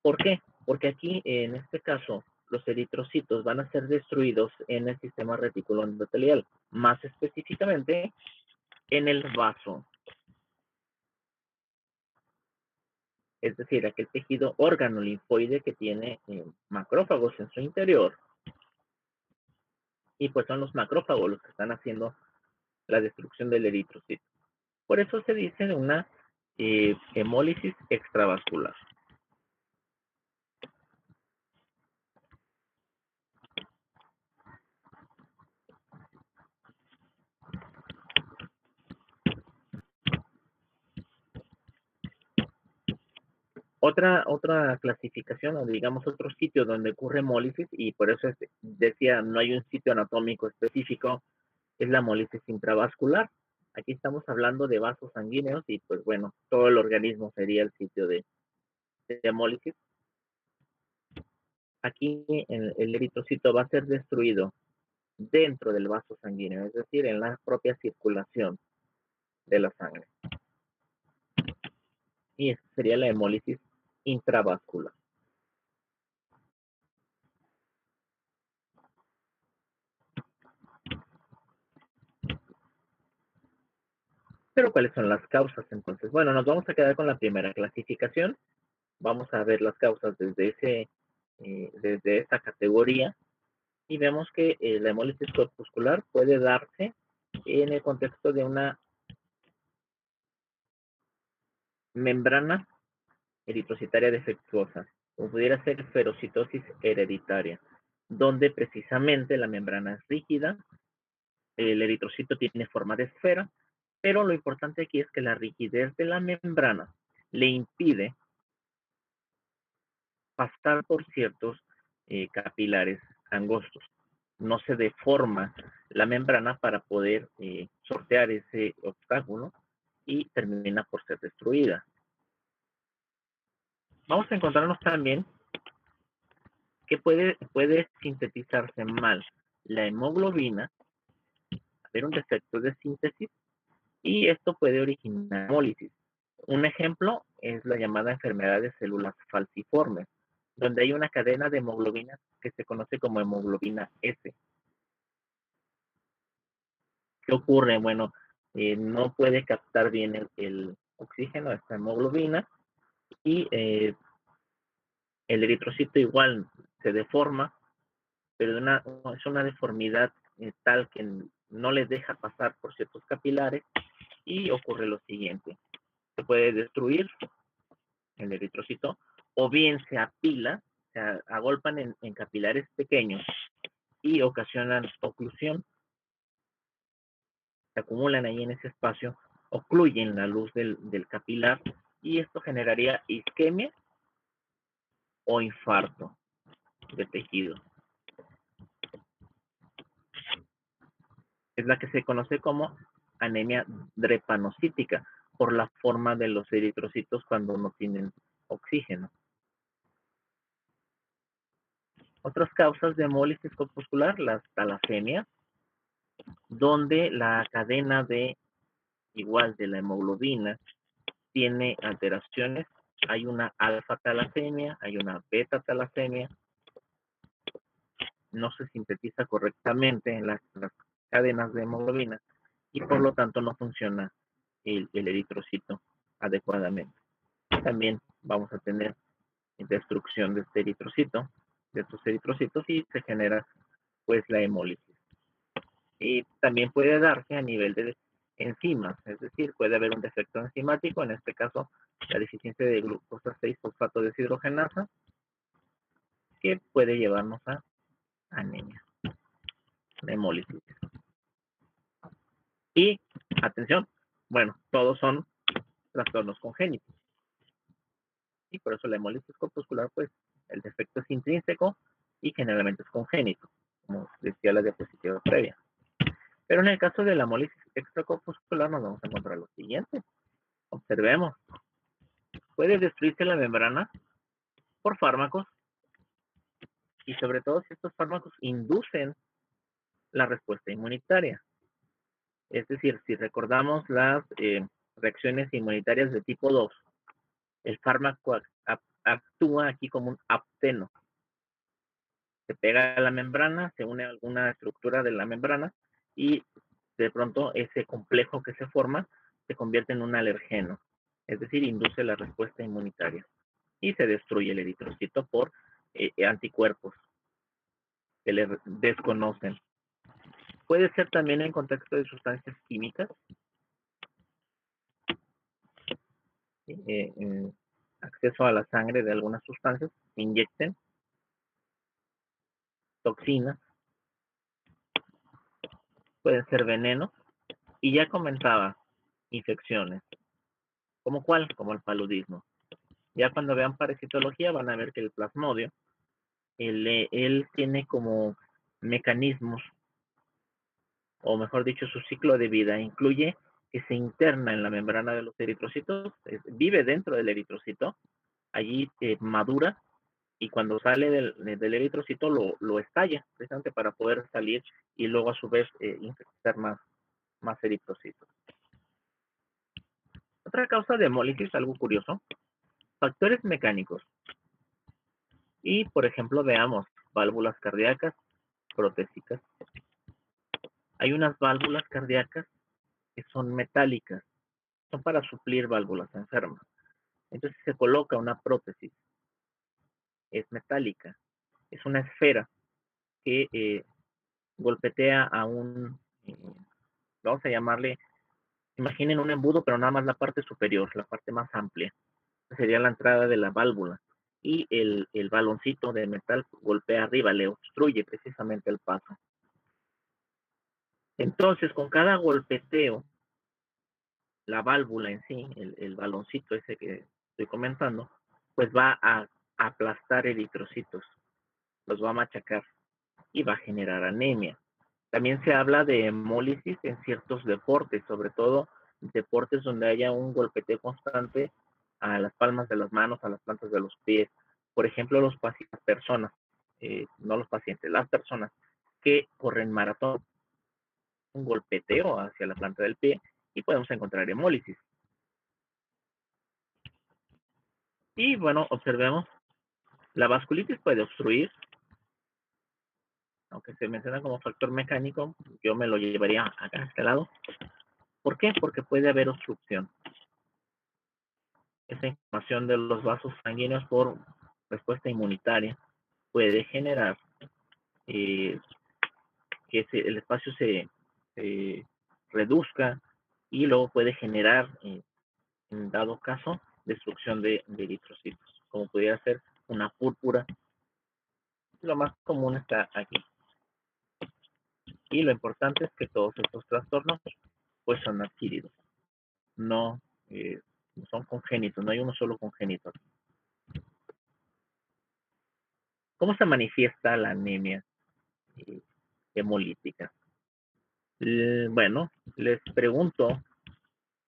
¿Por qué? Porque aquí, en este caso, los eritrocitos van a ser destruidos en el sistema reticular endotelial, más específicamente en el vaso. Es decir, aquel tejido órgano linfoide que tiene macrófagos en su interior. Y pues son los macrófagos los que están haciendo la destrucción del eritrocito. Por eso se dice una hemólisis extravascular. Otra clasificación, o digamos otro sitio donde ocurre hemólisis, y por eso decía, no hay un sitio anatómico específico, es la hemólisis intravascular. Aquí estamos hablando de vasos sanguíneos y pues bueno, todo el organismo sería el sitio de hemólisis. Aquí el eritrocito va a ser destruido dentro del vaso sanguíneo, es decir, en la propia circulación de la sangre. Y esa sería la hemólisis intravascular. Pero ¿cuáles son las causas entonces? Bueno, nos vamos a quedar con la primera clasificación. Vamos a ver las causas desde esta categoría y vemos que la hemólisis corpuscular puede darse en el contexto de una membrana eritrocitaria defectuosa, o pudiera ser esferocitosis hereditaria, donde precisamente la membrana es rígida, el eritrocito tiene forma de esfera, pero lo importante aquí es que la rigidez de la membrana le impide pasar por ciertos capilares angostos. No se deforma la membrana para poder sortear ese obstáculo y termina por ser destruida. Vamos a encontrarnos también que puede sintetizarse mal la hemoglobina, haber un defecto de síntesis, y esto puede originar hemólisis. Un ejemplo es la llamada enfermedad de células falciformes, donde hay una cadena de hemoglobinas que se conoce como hemoglobina S. ¿Qué ocurre? Bueno, no puede captar bien el oxígeno, esta hemoglobina, y el eritrocito igual se deforma, pero es una deformidad tal que no le deja pasar por ciertos capilares y ocurre lo siguiente. Se puede destruir el eritrocito o bien se apila, se agolpan en capilares pequeños y ocasionan oclusión, se acumulan ahí en ese espacio, ocluyen la luz del capilar y esto generaría isquemia o infarto de tejido. Es la que se conoce como anemia drepanocítica por la forma de los eritrocitos cuando no tienen oxígeno. Otras causas de hemólisis corpuscular, las talasemias, donde la cadena de la hemoglobina tiene alteraciones. Hay una alfa talasemia, hay una beta talasemia, no se sintetiza correctamente en las cadenas de hemoglobina y por lo tanto no funciona el eritrocito adecuadamente. También vamos a tener destrucción de este eritrocito, de estos eritrocitos, y se genera pues la hemólisis. Y también puede darse a nivel de enzimas, es decir, puede haber un defecto enzimático, en este caso la deficiencia de glucosa 6-fosfato deshidrogenasa, que puede llevarnos a anemia, hemólisis. Y, atención, bueno, todos son trastornos congénitos. Y por eso la hemólisis corpuscular, pues, el defecto es intrínseco y generalmente es congénito, como decía la diapositiva previa. Pero en el caso de la hemólisis extracorpuscular nos vamos a encontrar lo siguiente. Observemos. Puede destruirse la membrana por fármacos y sobre todo si estos fármacos inducen la respuesta inmunitaria. Es decir, si recordamos las reacciones inmunitarias de tipo 2, el fármaco actúa aquí como un apteno. se pega a la membrana, se une a alguna estructura de la membrana y de pronto ese complejo que se forma se convierte en un alergeno, es decir, induce la respuesta inmunitaria y se destruye el eritrocito por anticuerpos que le desconocen. Puede ser también en contexto de sustancias químicas, acceso a la sangre de algunas sustancias, inyecten toxinas, pueden ser venenos, y ya comentaba infecciones. ¿Como cuál? Como el paludismo. Ya cuando vean parasitología van a ver que el plasmodio, él tiene como mecanismos, o mejor dicho, su ciclo de vida incluye que se interna en la membrana de los eritrocitos, vive dentro del eritrocito, allí madura, y cuando sale del eritrocito lo estalla, precisamente para poder salir y luego a su vez infectar más eritrocitos. Otra causa de hemólisis, algo curioso, factores mecánicos. Y, por ejemplo, veamos válvulas cardíacas protésicas. Hay unas válvulas cardíacas que son metálicas, son para suplir válvulas enfermas. Entonces se coloca una prótesis, es metálica, es una esfera que golpetea a vamos a llamarle, imaginen un embudo, pero nada más la parte superior, la parte más amplia. Sería la entrada de la válvula. Y el baloncito de metal golpea arriba, le obstruye precisamente el paso. Entonces, con cada golpeteo, la válvula en sí, el baloncito ese que estoy comentando, pues va a aplastar eritrocitos, los va a machacar y va a generar anemia. También se habla de hemólisis en ciertos deportes, sobre todo deportes donde haya un golpeteo constante a las palmas de las manos, a las plantas de los pies. Por ejemplo, las personas, no los pacientes, las personas que corren maratón, un golpeteo hacia la planta del pie y podemos encontrar hemólisis. Y bueno, observemos, la vasculitis puede obstruir, aunque se menciona como factor mecánico, yo me lo llevaría acá a este lado. ¿Por qué? Porque puede haber obstrucción. Esa inflamación de los vasos sanguíneos por respuesta inmunitaria puede generar que el espacio se reduzca y luego puede generar, en dado caso, destrucción de eritrocitos, como pudiera ser una púrpura. Lo más común está aquí. Y lo importante es que todos estos trastornos pues son adquiridos, no son congénitos, no hay uno solo congénito. ¿Cómo se manifiesta la anemia hemolítica? Bueno, les pregunto,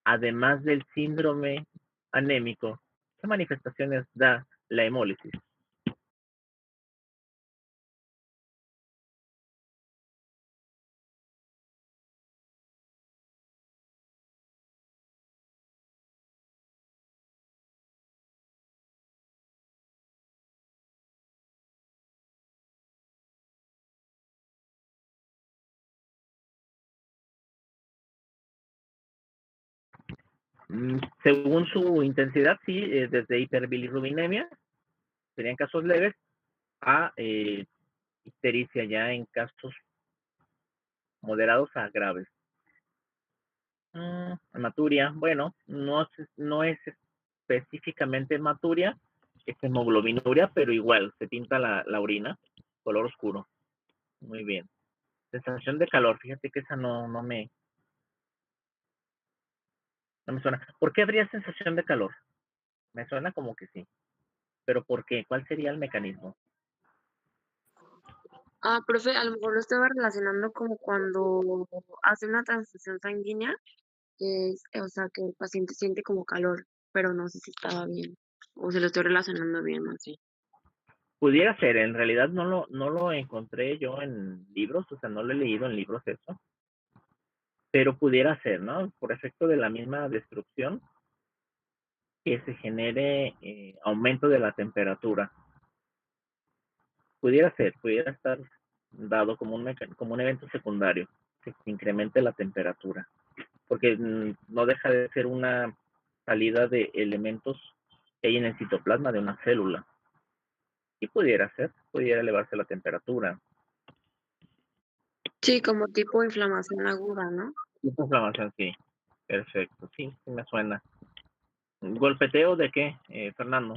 además del síndrome anémico, ¿qué manifestaciones da la hemólisis? Según su intensidad, sí, desde hiperbilirrubinemia, serían casos leves, a ictericia ya en casos moderados a graves. Hematuria, bueno, no es específicamente hematuria, es hemoglobinuria, pero igual, se tinta la orina, color oscuro. Muy bien. Sensación de calor, fíjate que esa no me suena. ¿Por qué habría sensación de calor? Me suena como que sí. ¿Pero por qué? ¿Cuál sería el mecanismo? Profe, a lo mejor lo estaba relacionando como cuando hace una transfusión sanguínea, que es, o sea, que el paciente siente como calor, pero no sé si estaba bien, o se lo estoy relacionando bien, así. Pudiera ser, en realidad no lo encontré yo en libros, o sea, no lo he leído en libros eso, pero pudiera ser, ¿no? Por efecto de la misma destrucción, que se genere aumento de la temperatura. pudiera estar dado como un evento secundario, que se incremente la temperatura, porque no deja de ser una salida de elementos que hay en el citoplasma de una célula. Y pudiera elevarse la temperatura. Sí, como tipo inflamación aguda, ¿no? Esta inflamación, sí. Perfecto, sí me suena. ¿Golpeteo de qué, Fernando?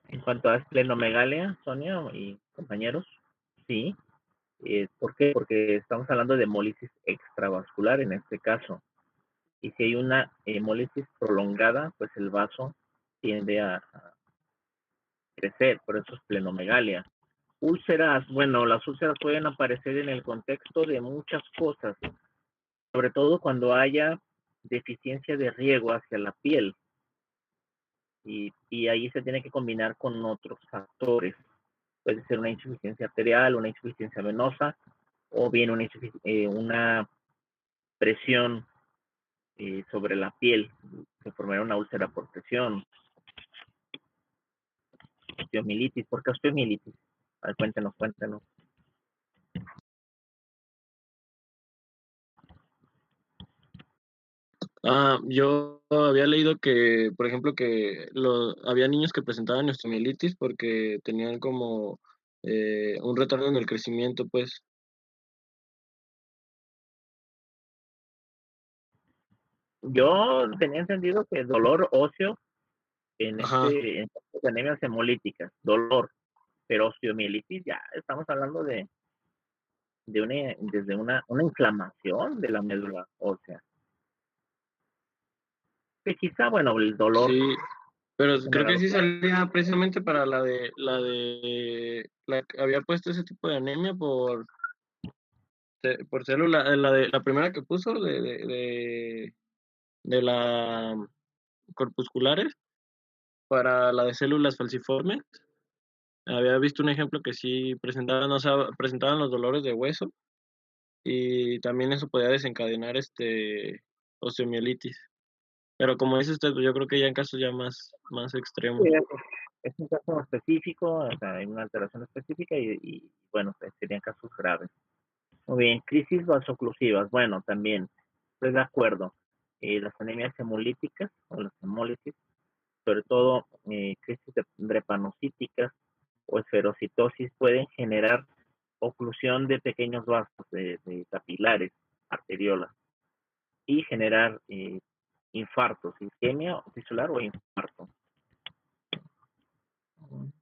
En cuanto a esplenomegalia, Sonia y compañeros, sí. ¿Por qué? Porque estamos hablando de hemólisis extravascular en este caso. Y si hay una hemólisis prolongada, pues el vaso tiende a crecer, por eso es esplenomegalia. Úlceras, bueno, las úlceras pueden aparecer en el contexto de muchas cosas, sobre todo cuando haya deficiencia de riego hacia la piel. Y ahí se tiene que combinar con otros factores. Puede ser una insuficiencia arterial, una insuficiencia venosa, o bien una presión sobre la piel, se formará una úlcera por presión, osteomielitis. ¿Por qué osteomielitis? A ver, cuéntenos. Yo había leído que, por ejemplo, que había niños que presentaban osteomielitis porque tenían como un retardo en el crecimiento, pues. Yo tenía entendido que dolor óseo en Ajá. en estas anemias hemolíticas, dolor, pero osteomielitis ya estamos hablando desde una inflamación de la médula ósea. Que quizá, bueno, el dolor Sí, pero creo que generado sí por... salía precisamente para la que había puesto ese tipo de anemia por célula, la primera que puso de la corpusculares para la de células falciformes. Había visto un ejemplo que sí presentaban, o sea, presentaban los dolores de hueso y también eso podía desencadenar osteomielitis. Pero como dice usted, yo creo que ya en casos ya más extremos. Es un caso específico, o sea, hay una alteración específica bueno, pues, serían casos graves. Muy bien, crisis vasoclusivas. Bueno, también estoy de acuerdo. Las anemias hemolíticas o las hemólisis, sobre todo crisis drepanocíticas o esferocitosis, pueden generar oclusión de pequeños vasos de capilares, arteriolas, y generar infartos, isquemia tisular o infarto.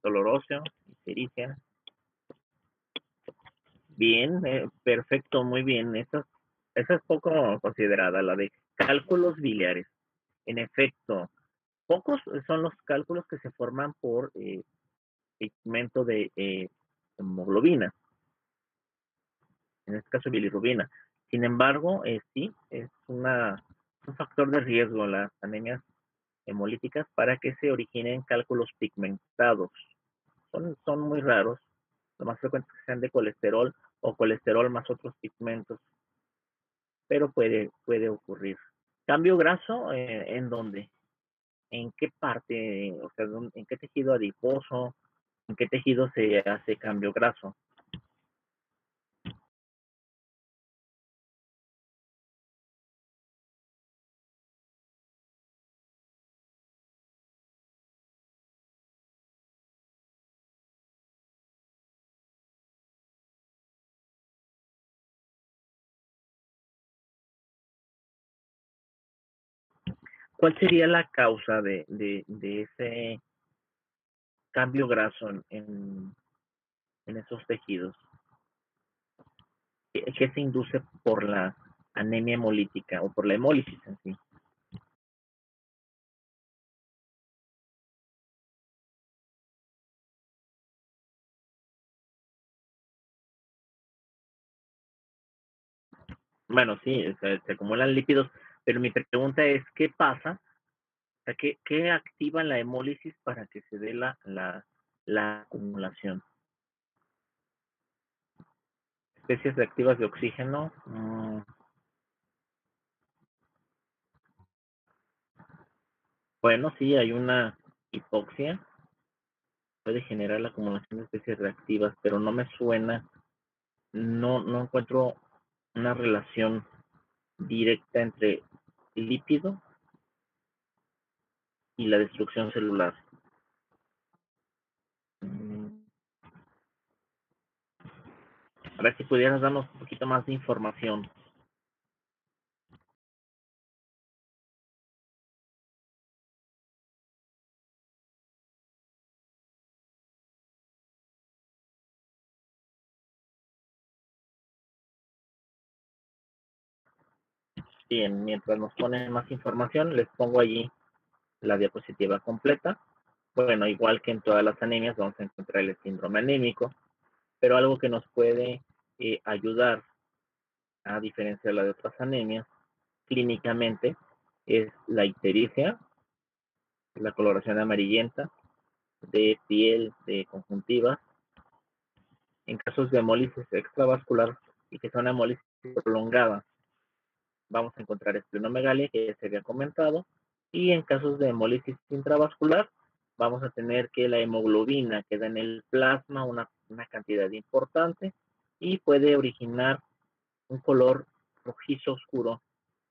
Doloroso, ictericia. Bien, perfecto, muy bien. Esa es poco considerada, la de cálculos biliares. En efecto, pocos son los cálculos que se forman por pigmento de hemoglobina, en este caso bilirrubina. Sin embargo, sí, es un factor de riesgo las anemias hemolíticas para que se originen cálculos pigmentados. Son muy raros. Lo más frecuente es que sean de colesterol o colesterol más otros pigmentos, pero puede ocurrir. ¿Cambio graso en dónde? ¿En qué parte? O sea, ¿en qué tejido adiposo? ¿En qué tejido se hace cambio graso? ¿Cuál sería la causa de ese cambio graso en esos tejidos? ¿Qué se induce por la anemia hemolítica o por la hemólisis en sí? Bueno, sí, se acumulan lípidos, pero mi pregunta es, ¿qué pasa? O sea, ¿qué activa la hemólisis para que se dé la acumulación? Especies reactivas de oxígeno. Bueno, sí, hay una hipoxia, puede generar la acumulación de especies reactivas, pero no me suena, no encuentro una relación directa entre lípido y la destrucción celular. A ver si pudieras darnos un poquito más de información. Bien, mientras nos ponen más información, les pongo allí la diapositiva completa. Bueno, igual que en todas las anemias, vamos a encontrar el síndrome anémico, pero algo que nos puede ayudar a diferenciarla de otras anemias clínicamente es la ictericia, la coloración amarillenta de piel, de conjuntiva. En casos de hemólisis extravascular y que son hemólisis prolongada, vamos a encontrar esplenomegalia, que ya se había comentado, y en casos de hemólisis intravascular, vamos a tener que la hemoglobina queda en el plasma una cantidad importante y puede originar un color rojizo oscuro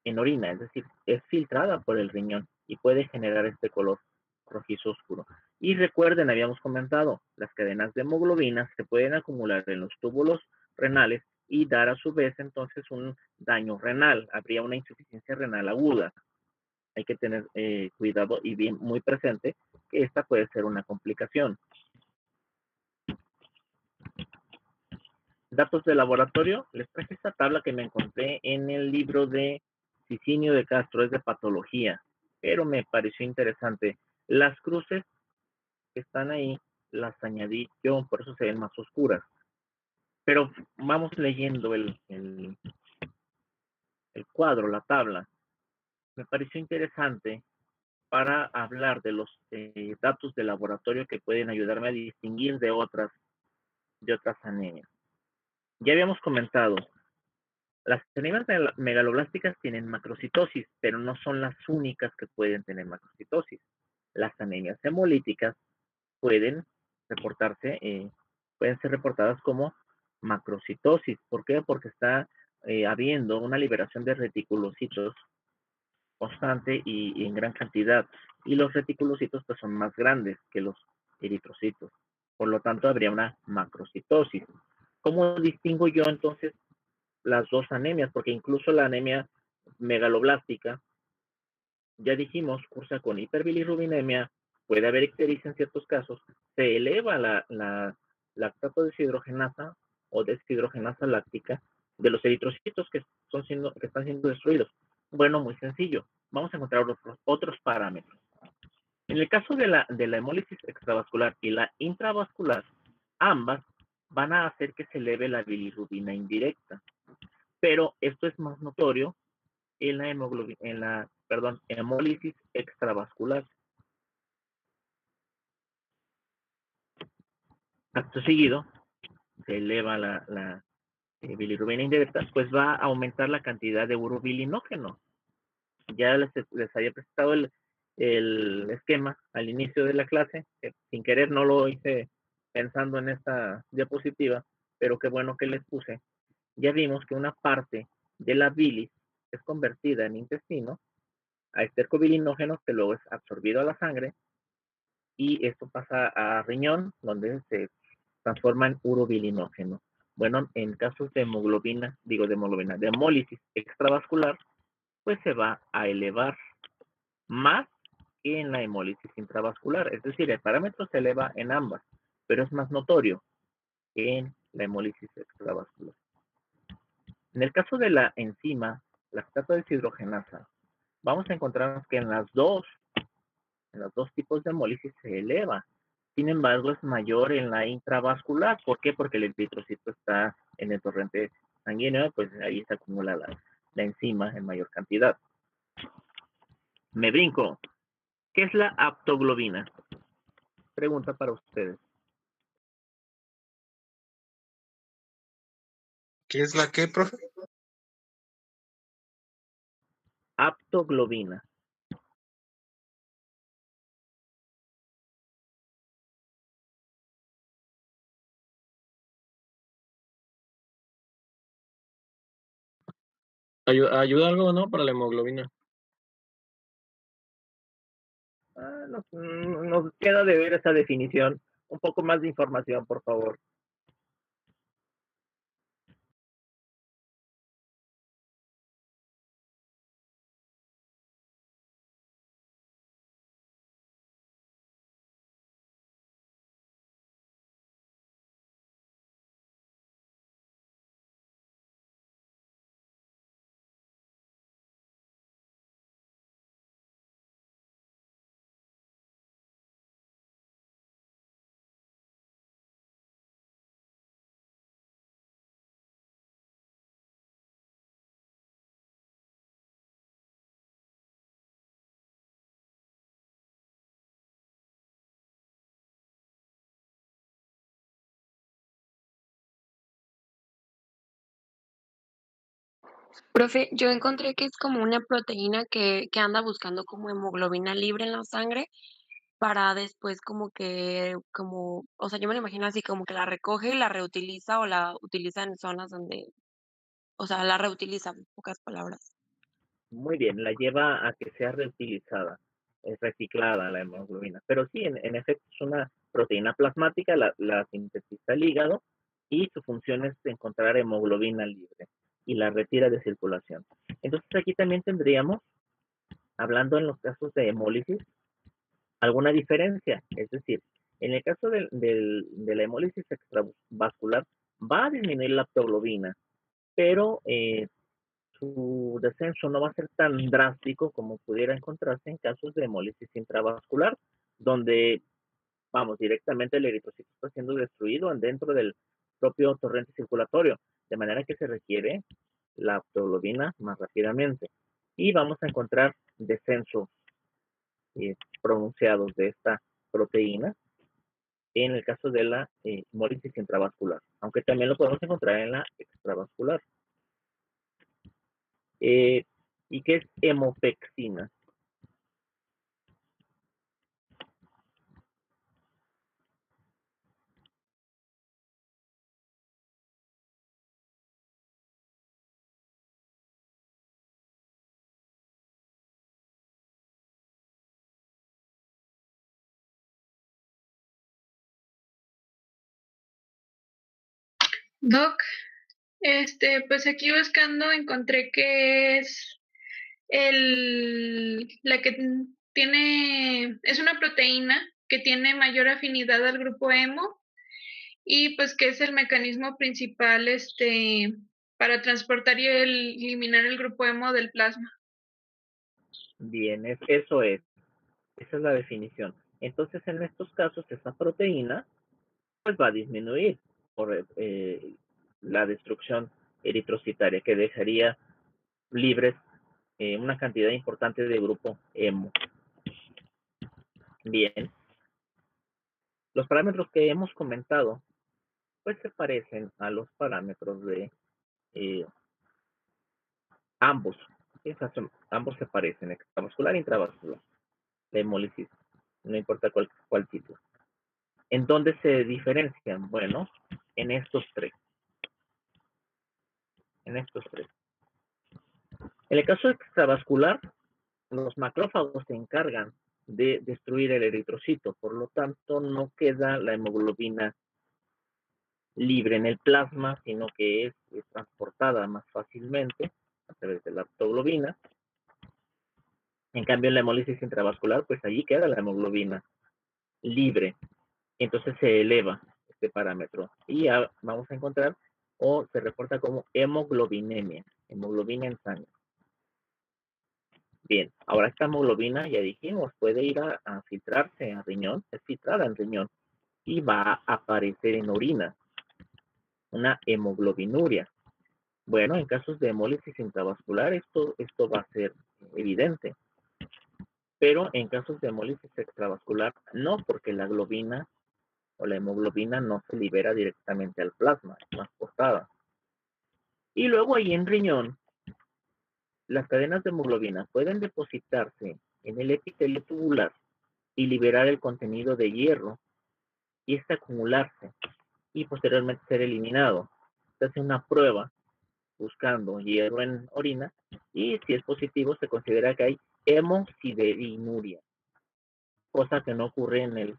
en orina, es decir, es filtrada por el riñón y puede generar este color rojizo oscuro. Y recuerden, habíamos comentado, las cadenas de hemoglobina se pueden acumular en los túbulos renales y dar a su vez entonces un daño renal, habría una insuficiencia renal aguda. Hay que tener cuidado y bien muy presente que esta puede ser una complicación. Datos de laboratorio, les traje esta tabla que me encontré en el libro de Cicinio de Castro, es de patología, pero me pareció interesante. Las cruces que están ahí las añadí yo, por eso se ven más oscuras. Pero vamos leyendo el cuadro, la tabla. Me pareció interesante para hablar de los datos de laboratorio que pueden ayudarme a distinguir de otras anemias. Ya habíamos comentado, las anemias megaloblásticas tienen macrocitosis, pero no son las únicas que pueden tener macrocitosis. Las anemias hemolíticas pueden ser reportadas como macrocitosis. ¿Por qué? Porque está habiendo una liberación de reticulocitos constante y en gran cantidad. Y los reticulocitos pues, son más grandes que los eritrocitos. Por lo tanto, habría una macrocitosis. ¿Cómo distingo yo entonces las dos anemias? Porque incluso la anemia megaloblástica, ya dijimos, cursa con hiperbilirrubinemia, puede haber ictericia en ciertos casos, se eleva la lactato deshidrogenasa o deshidrogenasa láctica de los eritrocitos que están siendo destruidos. Bueno, muy sencillo. Vamos a encontrar otros parámetros. En el caso de la hemólisis extravascular y la intravascular, ambas van a hacer que se eleve la bilirrubina indirecta. Pero esto es más notorio en la hemólisis extravascular. Acto seguido, se eleva la bilirrubina indirecta, pues va a aumentar la cantidad de urobilinógeno. Ya les había presentado el esquema al inicio de la clase, que sin querer no lo hice pensando en esta diapositiva, pero qué bueno que les puse. Ya vimos que una parte de la bilis es convertida en intestino a estercobilinógeno que luego es absorbido a la sangre y esto pasa a riñón donde se transforma en urobilinógeno. Bueno, en casos de de hemólisis extravascular, pues se va a elevar más que en la hemólisis intravascular. Es decir, el parámetro se eleva en ambas, pero es más notorio que en la hemólisis extravascular. En el caso de la enzima lactato deshidrogenasa, vamos a encontrarnos que en los dos tipos de hemólisis se eleva. Sin embargo, es mayor en la intravascular. ¿Por qué? Porque el eritrocito está en el torrente sanguíneo, pues ahí se acumula la enzima en mayor cantidad. Me brinco. ¿Qué es la aptoglobina? Pregunta para ustedes. ¿Qué es la qué, profe? Aptoglobina. Ayuda algo, ¿no? Para la hemoglobina. Nos queda de ver esa definición. Un poco más de información, por favor. Profe, yo encontré que es como una proteína que anda buscando como hemoglobina libre en la sangre para después o sea, yo me lo imagino así como que la recoge y la reutiliza o la utiliza en zonas donde, o sea, la reutiliza, en pocas palabras. Muy bien, la lleva a que sea reutilizada, es reciclada la hemoglobina. Pero sí, en efecto, es una proteína plasmática, la sintetiza el hígado y su función es encontrar hemoglobina libre y la retira de circulación. Entonces aquí también tendríamos, hablando en los casos de hemólisis, alguna diferencia. Es decir, en el caso de la hemólisis extravascular va a disminuir la aptoglobina, pero su descenso no va a ser tan drástico como pudiera encontrarse en casos de hemólisis intravascular, donde, vamos, directamente el eritrocito está siendo destruido dentro del propio torrente circulatorio, de manera que se requiere la aptoglobina más rápidamente. Y vamos a encontrar descensos pronunciados de esta proteína en el caso de la hemólisis intravascular, aunque también lo podemos encontrar en la extravascular. ¿Y qué es hemopexina? Doc, pues aquí buscando encontré que es la que es una proteína que tiene mayor afinidad al grupo hemo y pues que es el mecanismo principal para transportar y eliminar el grupo hemo del plasma. Bien, eso es. Esa es la definición. Entonces, en estos casos, esa proteína pues va a disminuir por la destrucción eritrocitaria, que dejaría libres una cantidad importante de grupo hemo. Bien. Los parámetros que hemos comentado, pues se parecen a los parámetros de ambos. Ambos se parecen, extravascular e intravascular. La hemólisis, no importa cuál tipo. ¿En dónde se diferencian? Bueno, en estos tres. En estos tres. En el caso extravascular, los macrófagos se encargan de destruir el eritrocito, por lo tanto no queda la hemoglobina libre en el plasma, sino que es transportada más fácilmente a través de la aptoglobina. En cambio, en la hemólisis intravascular, pues allí queda la hemoglobina libre. Entonces se eleva este parámetro y ya vamos a encontrar o se reporta como hemoglobinemia, hemoglobina en sangre. Bien, ahora esta hemoglobina, ya dijimos, puede ir a filtrarse a riñón, es filtrada en riñón y va a aparecer en orina, una hemoglobinuria. Bueno, en casos de hemólisis intravascular esto va a ser evidente, pero en casos de hemólisis extravascular no, porque la globina o la hemoglobina no se libera directamente al plasma, es transportada. Y luego ahí en riñón, las cadenas de hemoglobina pueden depositarse en el epitelio tubular y liberar el contenido de hierro y este acumularse y posteriormente ser eliminado. Se hace una prueba buscando hierro en orina y si es positivo se considera que hay hemosideruria, cosa que no ocurre en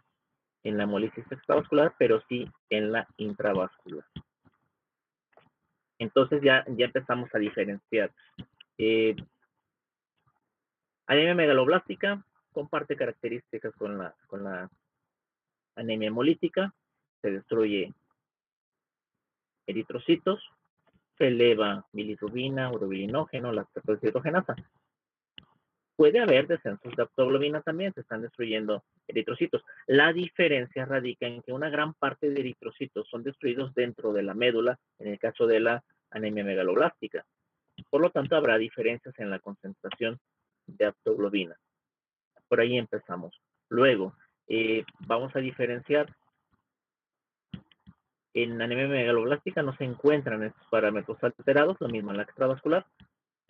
la hemólisis extravascular, pero sí en la intravascular. Entonces ya empezamos a diferenciar. Anemia megaloblástica comparte características con la anemia hemolítica, se destruye eritrocitos, se eleva bilirrubina, urobilinógeno, lactosa deshidrogenasa. Puede haber descensos de aptoglobina también, se están destruyendo eritrocitos. La diferencia radica en que una gran parte de eritrocitos son destruidos dentro de la médula, en el caso de la anemia megaloblástica. Por lo tanto, habrá diferencias en la concentración de aptoglobina. Por ahí empezamos. Luego, vamos a diferenciar. En anemia megaloblástica no se encuentran estos parámetros alterados, lo mismo en la extravascular,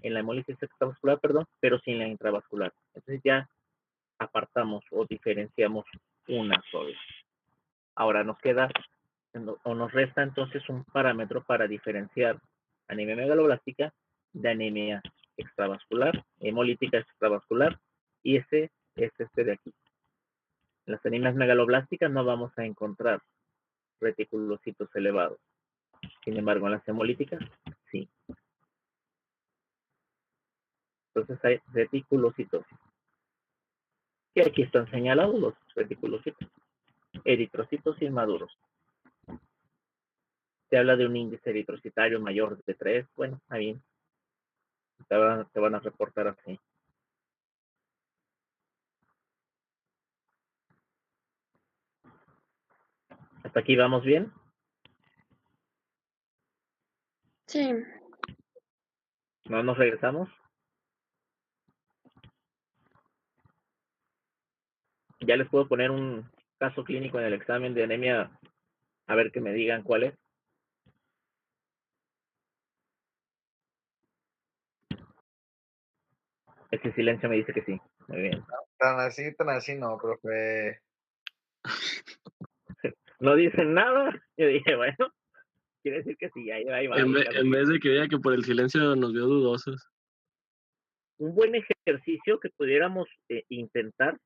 en la hemólisis extravascular, perdón, pero sin la intravascular. Entonces ya apartamos o diferenciamos una sola. Ahora nos queda o nos resta entonces un parámetro para diferenciar anemia megaloblástica de anemia extravascular, hemolítica extravascular, y ese es este de aquí. En las anemias megaloblásticas no vamos a encontrar reticulocitos elevados. Sin embargo, en las hemolíticas, sí. Entonces hay reticulocitos. Y aquí están señalados los reticulocitos. Eritrocitos inmaduros. Se habla de un índice eritrocitario mayor de 3. Bueno, está bien. Te van a reportar así. ¿Hasta aquí vamos bien? Sí. ¿No nos regresamos? Ya les puedo poner un caso clínico en el examen de anemia, a ver que me digan cuál es. Ese silencio me dice que sí. Muy bien. Tan así no, profe. No dicen nada. Yo dije, bueno, quiere decir que sí, ahí va. En vez de que diga que por el silencio nos vio dudosos. Un buen ejercicio que pudiéramos intentar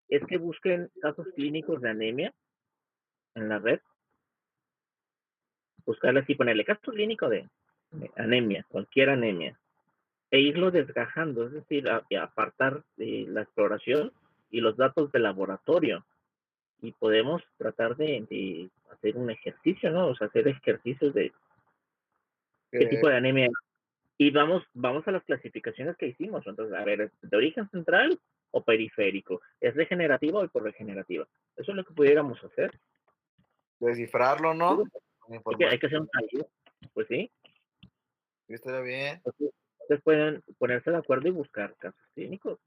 es que busquen casos clínicos de anemia en la red. Buscarle así, ponerle caso clínico de anemia, cualquier anemia, e irlo desgajando, es decir, apartar la exploración y los datos de laboratorio. Y podemos tratar de hacer un ejercicio, ¿no? O sea, hacer ejercicios de qué tipo de anemia. Y vamos a las clasificaciones que hicimos. Entonces, a ver, ¿es de origen central o periférico? ¿Es regenerativa o hiporregenerativa? Eso es lo que pudiéramos hacer. Descifrarlo, ¿no? Porque hay que hacer un cálculo. Pues sí. Sí, estaría bien. Ustedes pueden ponerse de acuerdo y buscar casos clínicos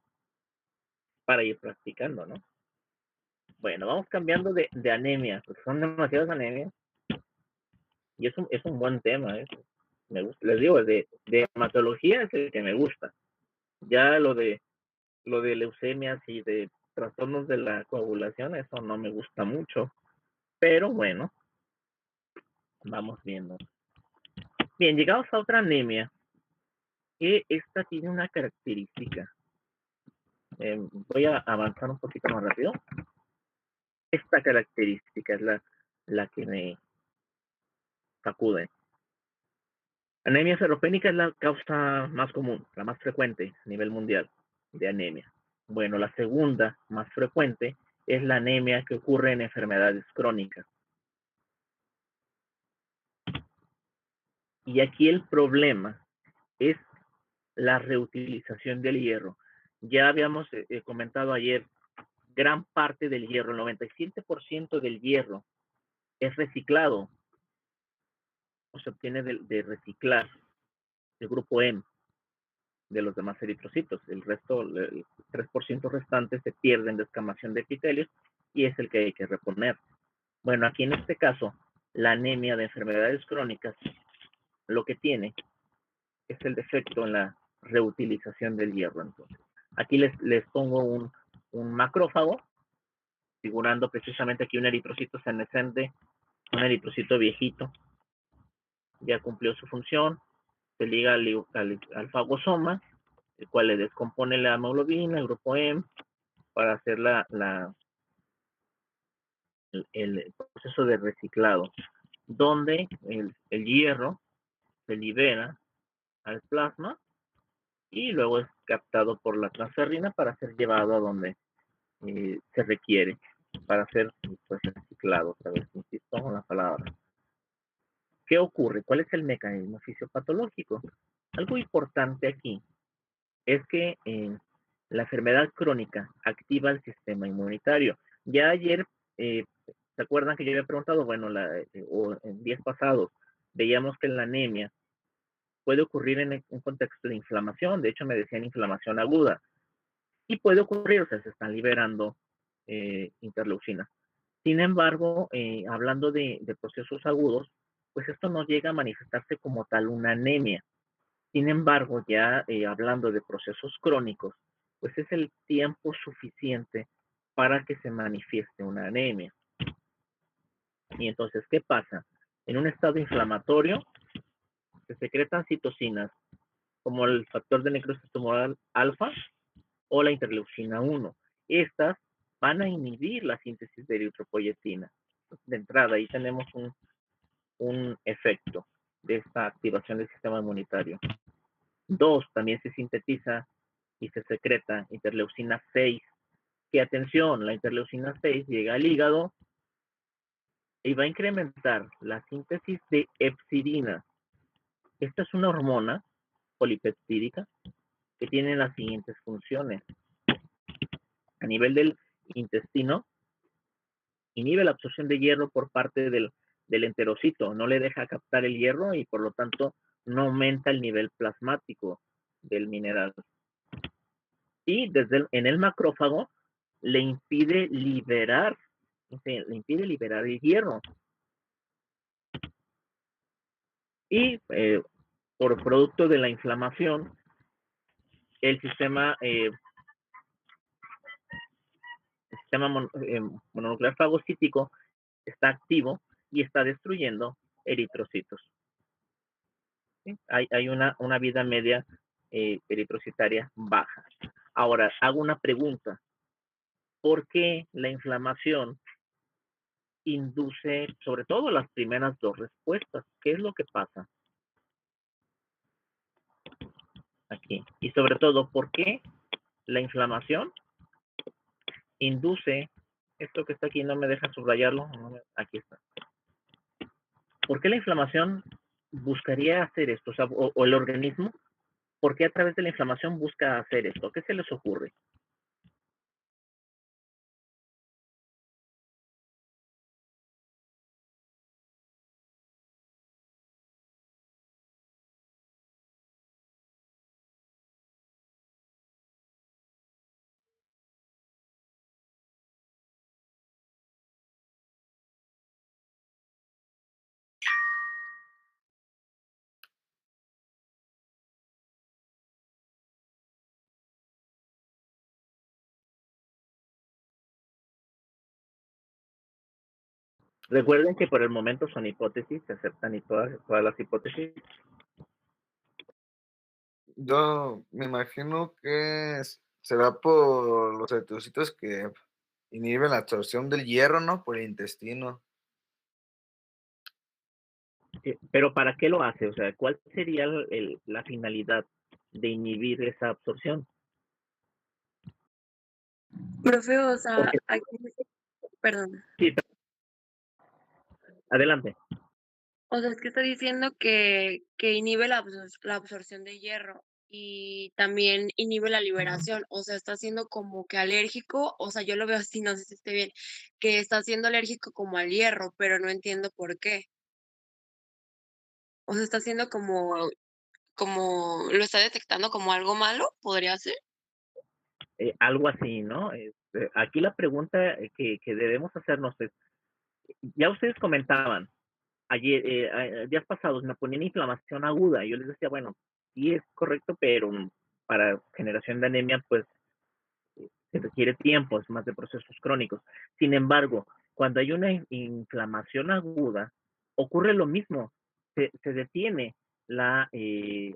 para ir practicando, ¿no? Bueno, vamos cambiando de anemia, porque son demasiadas anemias. Y es un buen tema, ¿eh? Me gusta, les digo, de hematología es el que me gusta. Ya lo de leucemias y de trastornos de la coagulación, eso no me gusta mucho. Pero bueno, vamos viendo. Bien, llegamos a otra anemia, que esta tiene una característica. Voy a avanzar un poquito más rápido. Esta característica es la que me sacude. Anemia ferropénica es la causa más común, la más frecuente a nivel mundial de anemia. Bueno, la segunda más frecuente es la anemia que ocurre en enfermedades crónicas. Y aquí el problema es la reutilización del hierro. Ya habíamos comentado ayer, gran parte del hierro, el 97% del hierro es reciclado. se obtiene de reciclar el grupo M de los demás eritrocitos. El resto, el 3% restante se pierde en descamación de epitelios y es el que hay que reponer. Bueno, aquí en este caso, la anemia de enfermedades crónicas lo que tiene es el defecto en la reutilización del hierro. Entonces, aquí les pongo un macrófago, figurando precisamente aquí un eritrocito senescente, un eritrocito viejito, ya cumplió su función, se liga al fagosoma, el cual le descompone la hemoglobina, el grupo M, para hacer el proceso de reciclado, donde el hierro se libera al plasma y luego es captado por la transferrina para ser llevado a donde se requiere para ser pues, reciclado. Otra vez, insisto con la palabra. ¿Qué ocurre? ¿Cuál es el mecanismo fisiopatológico? Algo importante aquí es que la enfermedad crónica activa el sistema inmunitario. Ya ayer, ¿se acuerdan que yo había preguntado? Bueno, o en días pasados, veíamos que la anemia puede ocurrir en un contexto de inflamación. De hecho, me decían inflamación aguda. Y puede ocurrir, o sea, se están liberando interleucinas. Sin embargo, hablando de procesos agudos, pues esto no llega a manifestarse como tal una anemia. Sin embargo, ya hablando de procesos crónicos, pues es el tiempo suficiente para que se manifieste una anemia. Y entonces, ¿qué pasa? En un estado inflamatorio, se secretan citocinas como el factor de necrosis tumoral alfa o la interleucina 1. Estas van a inhibir la síntesis de eritropoyetina. De entrada, ahí tenemos un efecto de esta activación del sistema inmunitario. 2, también se sintetiza y se secreta interleucina 6, que atención, la interleucina 6 llega al hígado y va a incrementar la síntesis de hepcidina. Esta es una hormona polipeptídica que tiene las siguientes funciones. A nivel del intestino, inhibe la absorción de hierro por parte del enterocito, no le deja captar el hierro y por lo tanto no aumenta el nivel plasmático del mineral. Y en el macrófago le impide liberar el hierro. Y por producto de la inflamación, el sistema mononuclear fagocítico está activo y está destruyendo eritrocitos. ¿Sí? Hay una vida media eritrocitaria baja. Ahora, hago una pregunta. ¿Por qué la inflamación induce, sobre todo las primeras dos respuestas? ¿Qué es lo que pasa aquí? Y sobre todo, ¿por qué la inflamación induce, esto que está aquí no me deja subrayarlo, aquí está. ¿Por qué la inflamación buscaría hacer esto? O sea, o el organismo, ¿por qué a través de la inflamación busca hacer esto? ¿Qué se les ocurre? Recuerden que por el momento son hipótesis, se aceptan y todas las hipótesis. Yo me imagino que será por los eritrocitos que inhiben la absorción del hierro, ¿no? Por el intestino. Pero ¿para qué lo hace? O sea, ¿cuál sería la finalidad de inhibir esa absorción? Profe, o sea, Porque, aquí, perdón. sí, adelante. O sea, es que está diciendo que inhibe la absorción de hierro y también inhibe la liberación. O sea, está siendo como que alérgico, o sea, yo lo veo así, no sé si esté bien, que está siendo alérgico como al hierro, pero no entiendo por qué. O sea, está haciendo como lo está detectando como algo malo, ¿podría ser? Algo así, ¿no? Aquí la pregunta que debemos hacernos es, ya ustedes comentaban, ayer, días pasados me ponían inflamación aguda, y yo les decía, bueno, sí es correcto, pero para generación de anemia, pues se requiere tiempo, es más de procesos crónicos. Sin embargo, cuando hay una inflamación aguda, ocurre lo mismo, se detiene la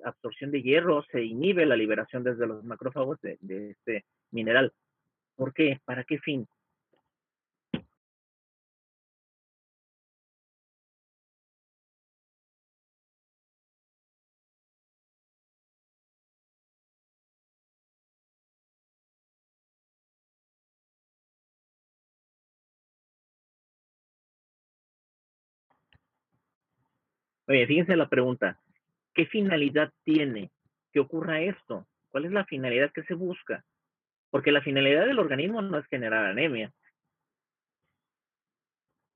absorción de hierro, se inhibe la liberación desde los macrófagos de este mineral. ¿Por qué? ¿Para qué fin? Oye, fíjense la pregunta, ¿qué finalidad tiene que ocurra esto? ¿Cuál es la finalidad que se busca? Porque la finalidad del organismo no es generar anemia,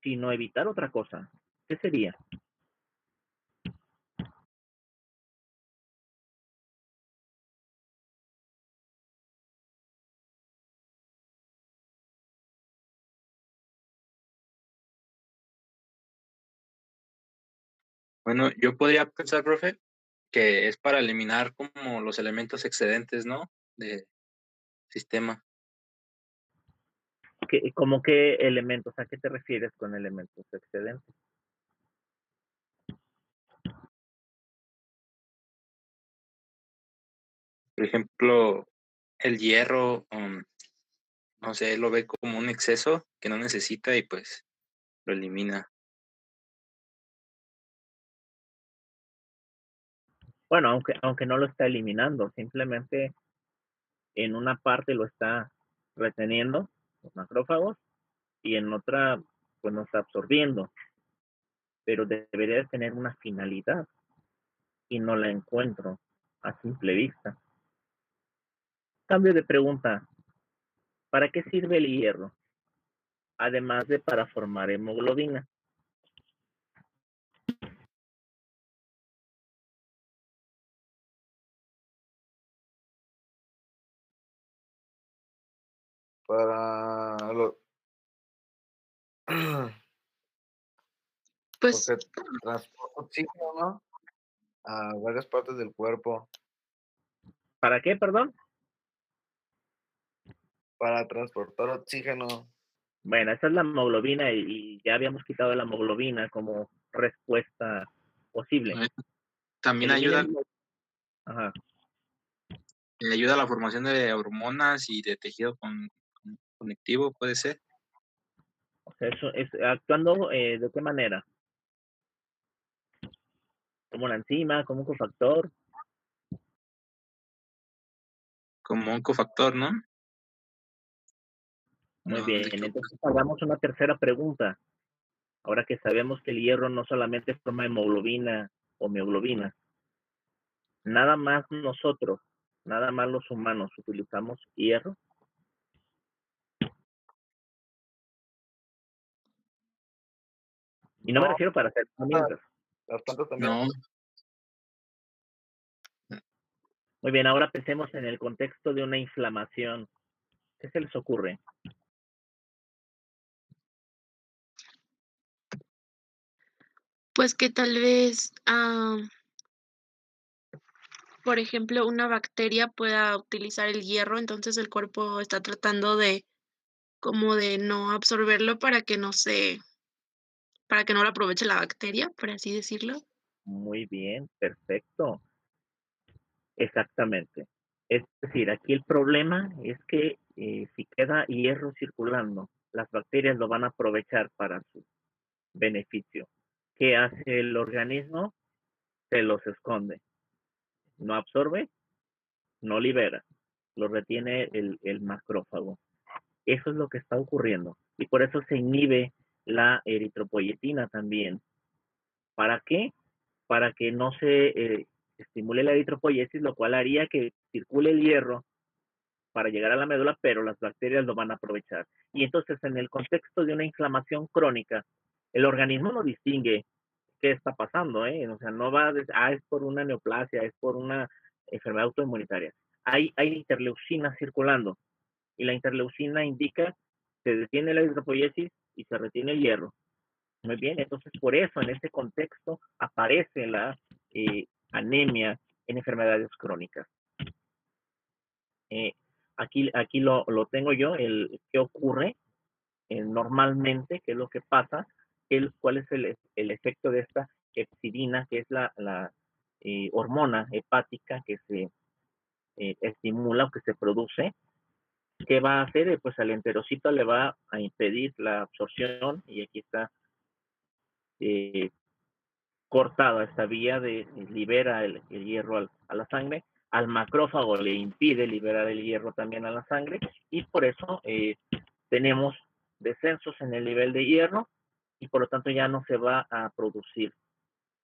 sino evitar otra cosa. ¿Qué sería? Bueno, yo podría pensar, profe, que es para eliminar como los elementos excedentes, ¿no? De sistema. ¿Cómo qué elementos? ¿A qué te refieres con elementos excedentes? Por ejemplo, el hierro, no sé, lo ve como un exceso que no necesita y pues lo elimina. Bueno, aunque no lo está eliminando, simplemente en una parte lo está reteniendo, los macrófagos, y en otra, pues no está absorbiendo, pero debería de tener una finalidad y no la encuentro a simple vista. Cambio de pregunta, ¿para qué sirve el hierro? Además de para formar hemoglobina. Para lo... Pues porque transporta oxígeno, ¿no? A varias partes del cuerpo. ¿Para qué, perdón? Para transportar oxígeno. Bueno, esa es la hemoglobina y ya habíamos quitado la hemoglobina como respuesta posible. También Eliminen... Ajá. ayuda a la formación de hormonas y de tejido conectivo, puede ser. O sea, eso es actuando ¿de qué manera? Como una enzima, como un cofactor. Como un cofactor, ¿no? Muy No, bien, entonces hagamos una tercera pregunta. Ahora que sabemos que el hierro no solamente forma hemoglobina o mioglobina, nada más nosotros, nada más los humanos utilizamos hierro. Y no me refiero para hacer herramientas. Las plantas también. no, Muy bien, ahora pensemos en el contexto de una inflamación. ¿Qué se les ocurre? Pues que tal vez, por ejemplo, una bacteria pueda utilizar el hierro, entonces el cuerpo está tratando de como de no absorberlo para que no lo aproveche la bacteria, por así decirlo. Muy bien, perfecto. Exactamente. Es decir, aquí el problema es que si queda hierro circulando, las bacterias lo van a aprovechar para su beneficio. ¿Qué hace el organismo? Se los esconde. No absorbe, no libera. Lo retiene el macrófago. Eso es lo que está ocurriendo. Y por eso se inhibe la eritropoyetina también. ¿Para qué? Para que no se estimule la eritropoyesis, lo cual haría que circule el hierro para llegar a la médula, pero las bacterias lo van a aprovechar. Y entonces, en el contexto de una inflamación crónica, el organismo no distingue qué está pasando, o sea, no va es por una neoplasia, es por una enfermedad autoinmunitaria. Hay interleucina circulando, y la interleucina indica se detiene la eritropoiesis y se retiene el hierro. Muy bien, entonces por eso en ese contexto aparece la anemia en enfermedades crónicas. Aquí lo tengo yo, qué ocurre normalmente, qué es lo que pasa, cuál es el efecto de esta hepcidina, que es la hormona hepática que se estimula o que se produce. ¿Qué va a hacer? Pues al enterocito le va a impedir la absorción, y aquí está cortada esta vía libera el hierro a la sangre. Al macrófago le impide liberar el hierro también a la sangre, y por eso tenemos descensos en el nivel de hierro, y por lo tanto ya no se va a producir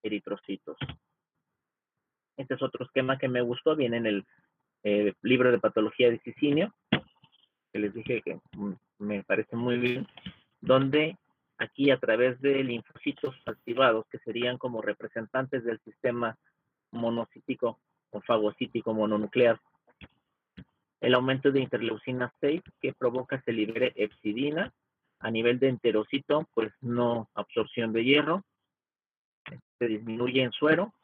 eritrocitos. Este es otro esquema que me gustó, viene en el libro de patología de Cicinio, que les dije que me parece muy bien, donde aquí a través de linfocitos activados, que serían como representantes del sistema monocítico o fagocítico mononuclear, el aumento de interleucina 6 que provoca se libere hepcidina a nivel de enterocito, pues no absorción de hierro, se disminuye en suero,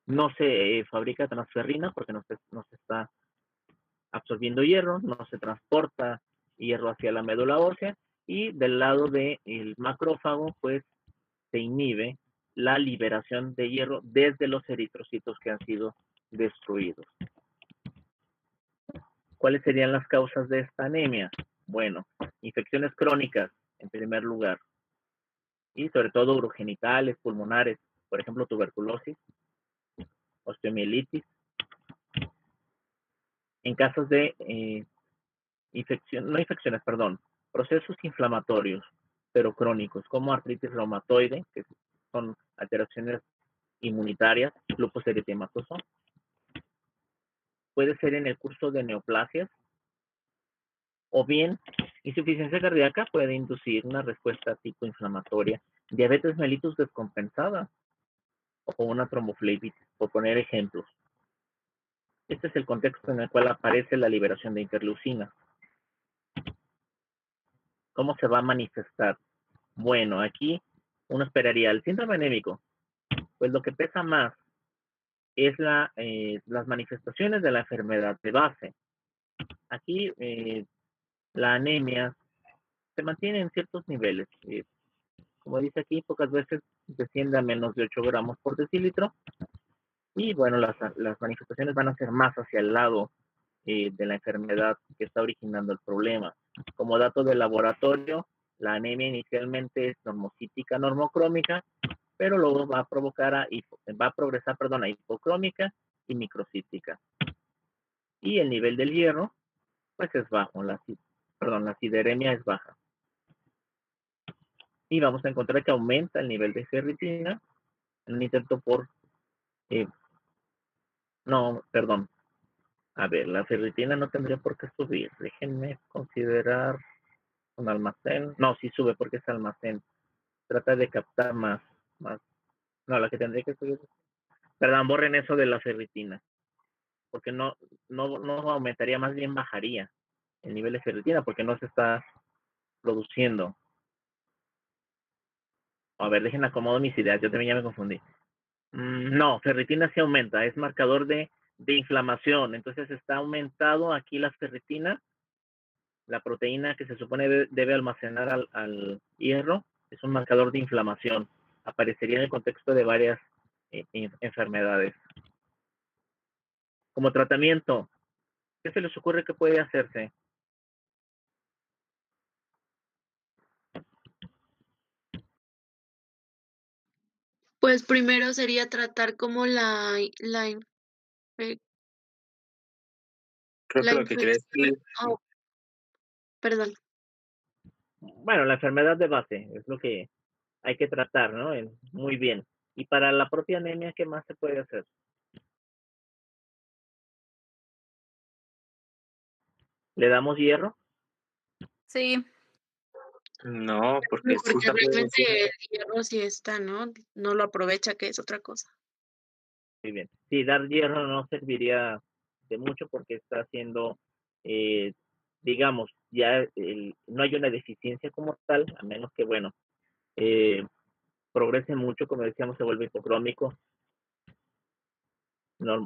no se fabrica transferrina porque no se está absorbiendo hierro, no se transporta hierro hacia la médula ósea, y del lado del macrófago pues se inhibe la liberación de hierro desde los eritrocitos que han sido destruidos. ¿Cuáles serían las causas de esta anemia? Bueno, infecciones crónicas en primer lugar, y sobre todo urogenitales, pulmonares, por ejemplo tuberculosis, osteomielitis. En casos de procesos inflamatorios, pero crónicos, como artritis reumatoide, que son alteraciones inmunitarias, lupus eritematoso. Puede ser en el curso de neoplasias, o bien insuficiencia cardíaca puede inducir una respuesta tipo inflamatoria, diabetes mellitus descompensada o una tromboflebitis, por poner ejemplos. Este es el contexto en el cual aparece la liberación de interleucina. ¿Cómo se va a manifestar? Bueno, aquí uno esperaría el síndrome anémico, pues lo que pesa más es las manifestaciones de la enfermedad de base. Aquí la anemia se mantiene en ciertos niveles. Como dice aquí, pocas veces desciende a menos de 8 gramos por decilitro. Y bueno, las manifestaciones van a ser más hacia el lado de la enfermedad que está originando el problema. Como dato de laboratorio, la anemia inicialmente es normocítica, normocrómica, pero luego va a progresar a hipocrómica y microcítica. Y el nivel del hierro, pues es bajo, la sideremia es baja. Y vamos a encontrar que aumenta el nivel de ferritina en un intento la ferritina no tendría por qué subir. Déjenme considerar un almacén. No, sí sube porque es almacén. Trata de captar más. No, la que tendría que subir. Perdón, borren eso de la ferritina. Porque no aumentaría, más bien bajaría el nivel de ferritina porque no se está produciendo. A ver, dejen acomodo mis ideas. Yo también ya me confundí. No, ferritina sí aumenta. Es marcador de inflamación. Entonces está aumentado aquí la ferritina. La proteína que se supone debe almacenar al hierro es un marcador de inflamación. Aparecería en el contexto de varias enfermedades. Como tratamiento, ¿qué se les ocurre que puede hacerse? Pues primero sería tratar como Creo la que lo que quería infección. decir, Oh, perdón. Bueno, la enfermedad de base es lo que hay que tratar, ¿no? Muy bien. Y para la propia anemia, ¿qué más se puede hacer? ¿Le damos hierro? Sí. No, porque Porque justamente realmente el hierro sí está, ¿no? No lo aprovecha, que es otra cosa. Muy bien. Sí, dar hierro no serviría de mucho porque está haciendo, digamos, ya no hay una deficiencia como tal, a menos que, bueno, progrese mucho, como decíamos, se vuelve hipocrómico,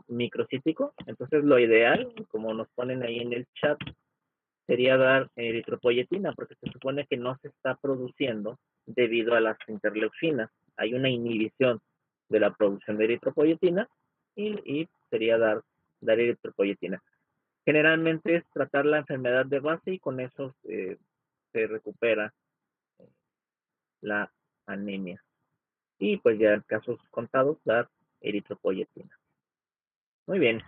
microcítico. Entonces, lo ideal, como nos ponen ahí en el chat, sería dar eritropoyetina, porque se supone que no se está produciendo debido a las interleucinas. Hay una inhibición de la producción de eritropoyetina y sería dar eritropoyetina. Generalmente es tratar la enfermedad de base y con eso se recupera la anemia. Y pues ya en casos contados, dar eritropoyetina. Muy bien.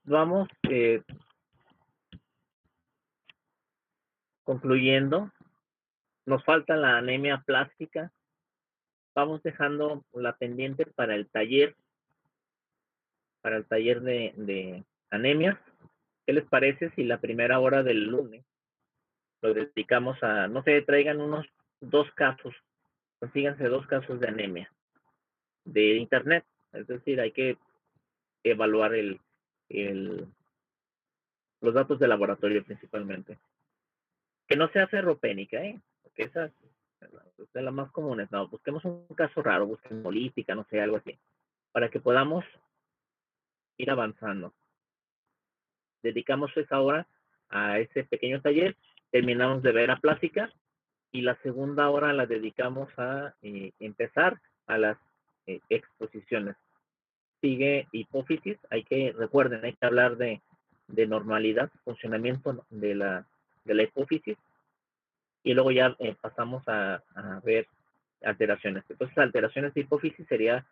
Vamos concluyendo. Nos falta la anemia plástica. Vamos dejando la pendiente para el taller de anemias. ¿Qué les parece si la primera hora del lunes lo dedicamos a, no sé, traigan unos 2 casos, consíganse 2 casos de anemia de internet? Es decir, hay que evaluar los datos de laboratorio principalmente. Que no sea ferropénica, porque esa es de las más comunes. No, busquemos un caso raro, busquen política, no sé, algo así, para que podamos ir avanzando. Dedicamos esa hora a ese pequeño taller, terminamos de ver a plástica y la segunda hora la dedicamos a empezar a las exposiciones. Sigue hipófisis, recuerden, hay que hablar de normalidad, funcionamiento de la hipófisis, y luego ya pasamos a ver alteraciones. Entonces, alteraciones de hipófisis sería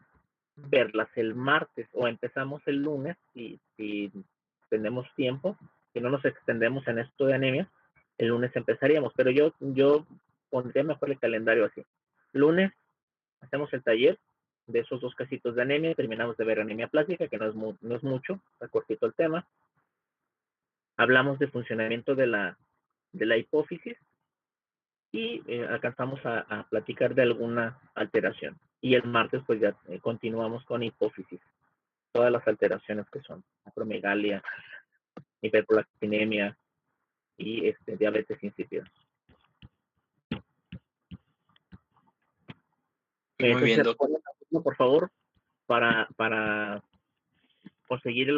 verlas el martes o empezamos el lunes si tenemos tiempo, si no nos extendemos en esto de anemia, el lunes empezaríamos, pero yo pondría mejor el calendario así. Lunes hacemos el taller de esos 2 casitos de anemia, terminamos de ver anemia plástica, que no es mucho, está cortito el tema. Hablamos de funcionamiento de la hipófisis y alcanzamos a platicar de alguna alteración. Y el martes pues ya continuamos con hipófisis, todas las alteraciones que son acromegalia, hiperprolactinemia y diabetes insípida. muy bien, doctor. Por favor, para conseguir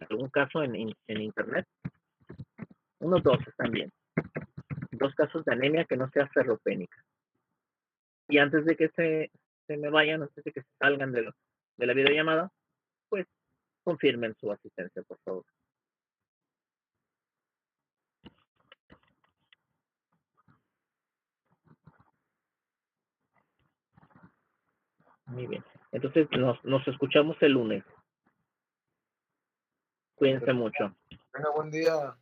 algún caso en internet. Unos 2 están bien. 2 casos de anemia que no sea ferropénica. Y antes de que se me vayan, antes de que se salgan de la videollamada, pues confirmen su asistencia, por favor. Muy bien. Entonces nos escuchamos el lunes. Cuídense mucho. Venga, buen día.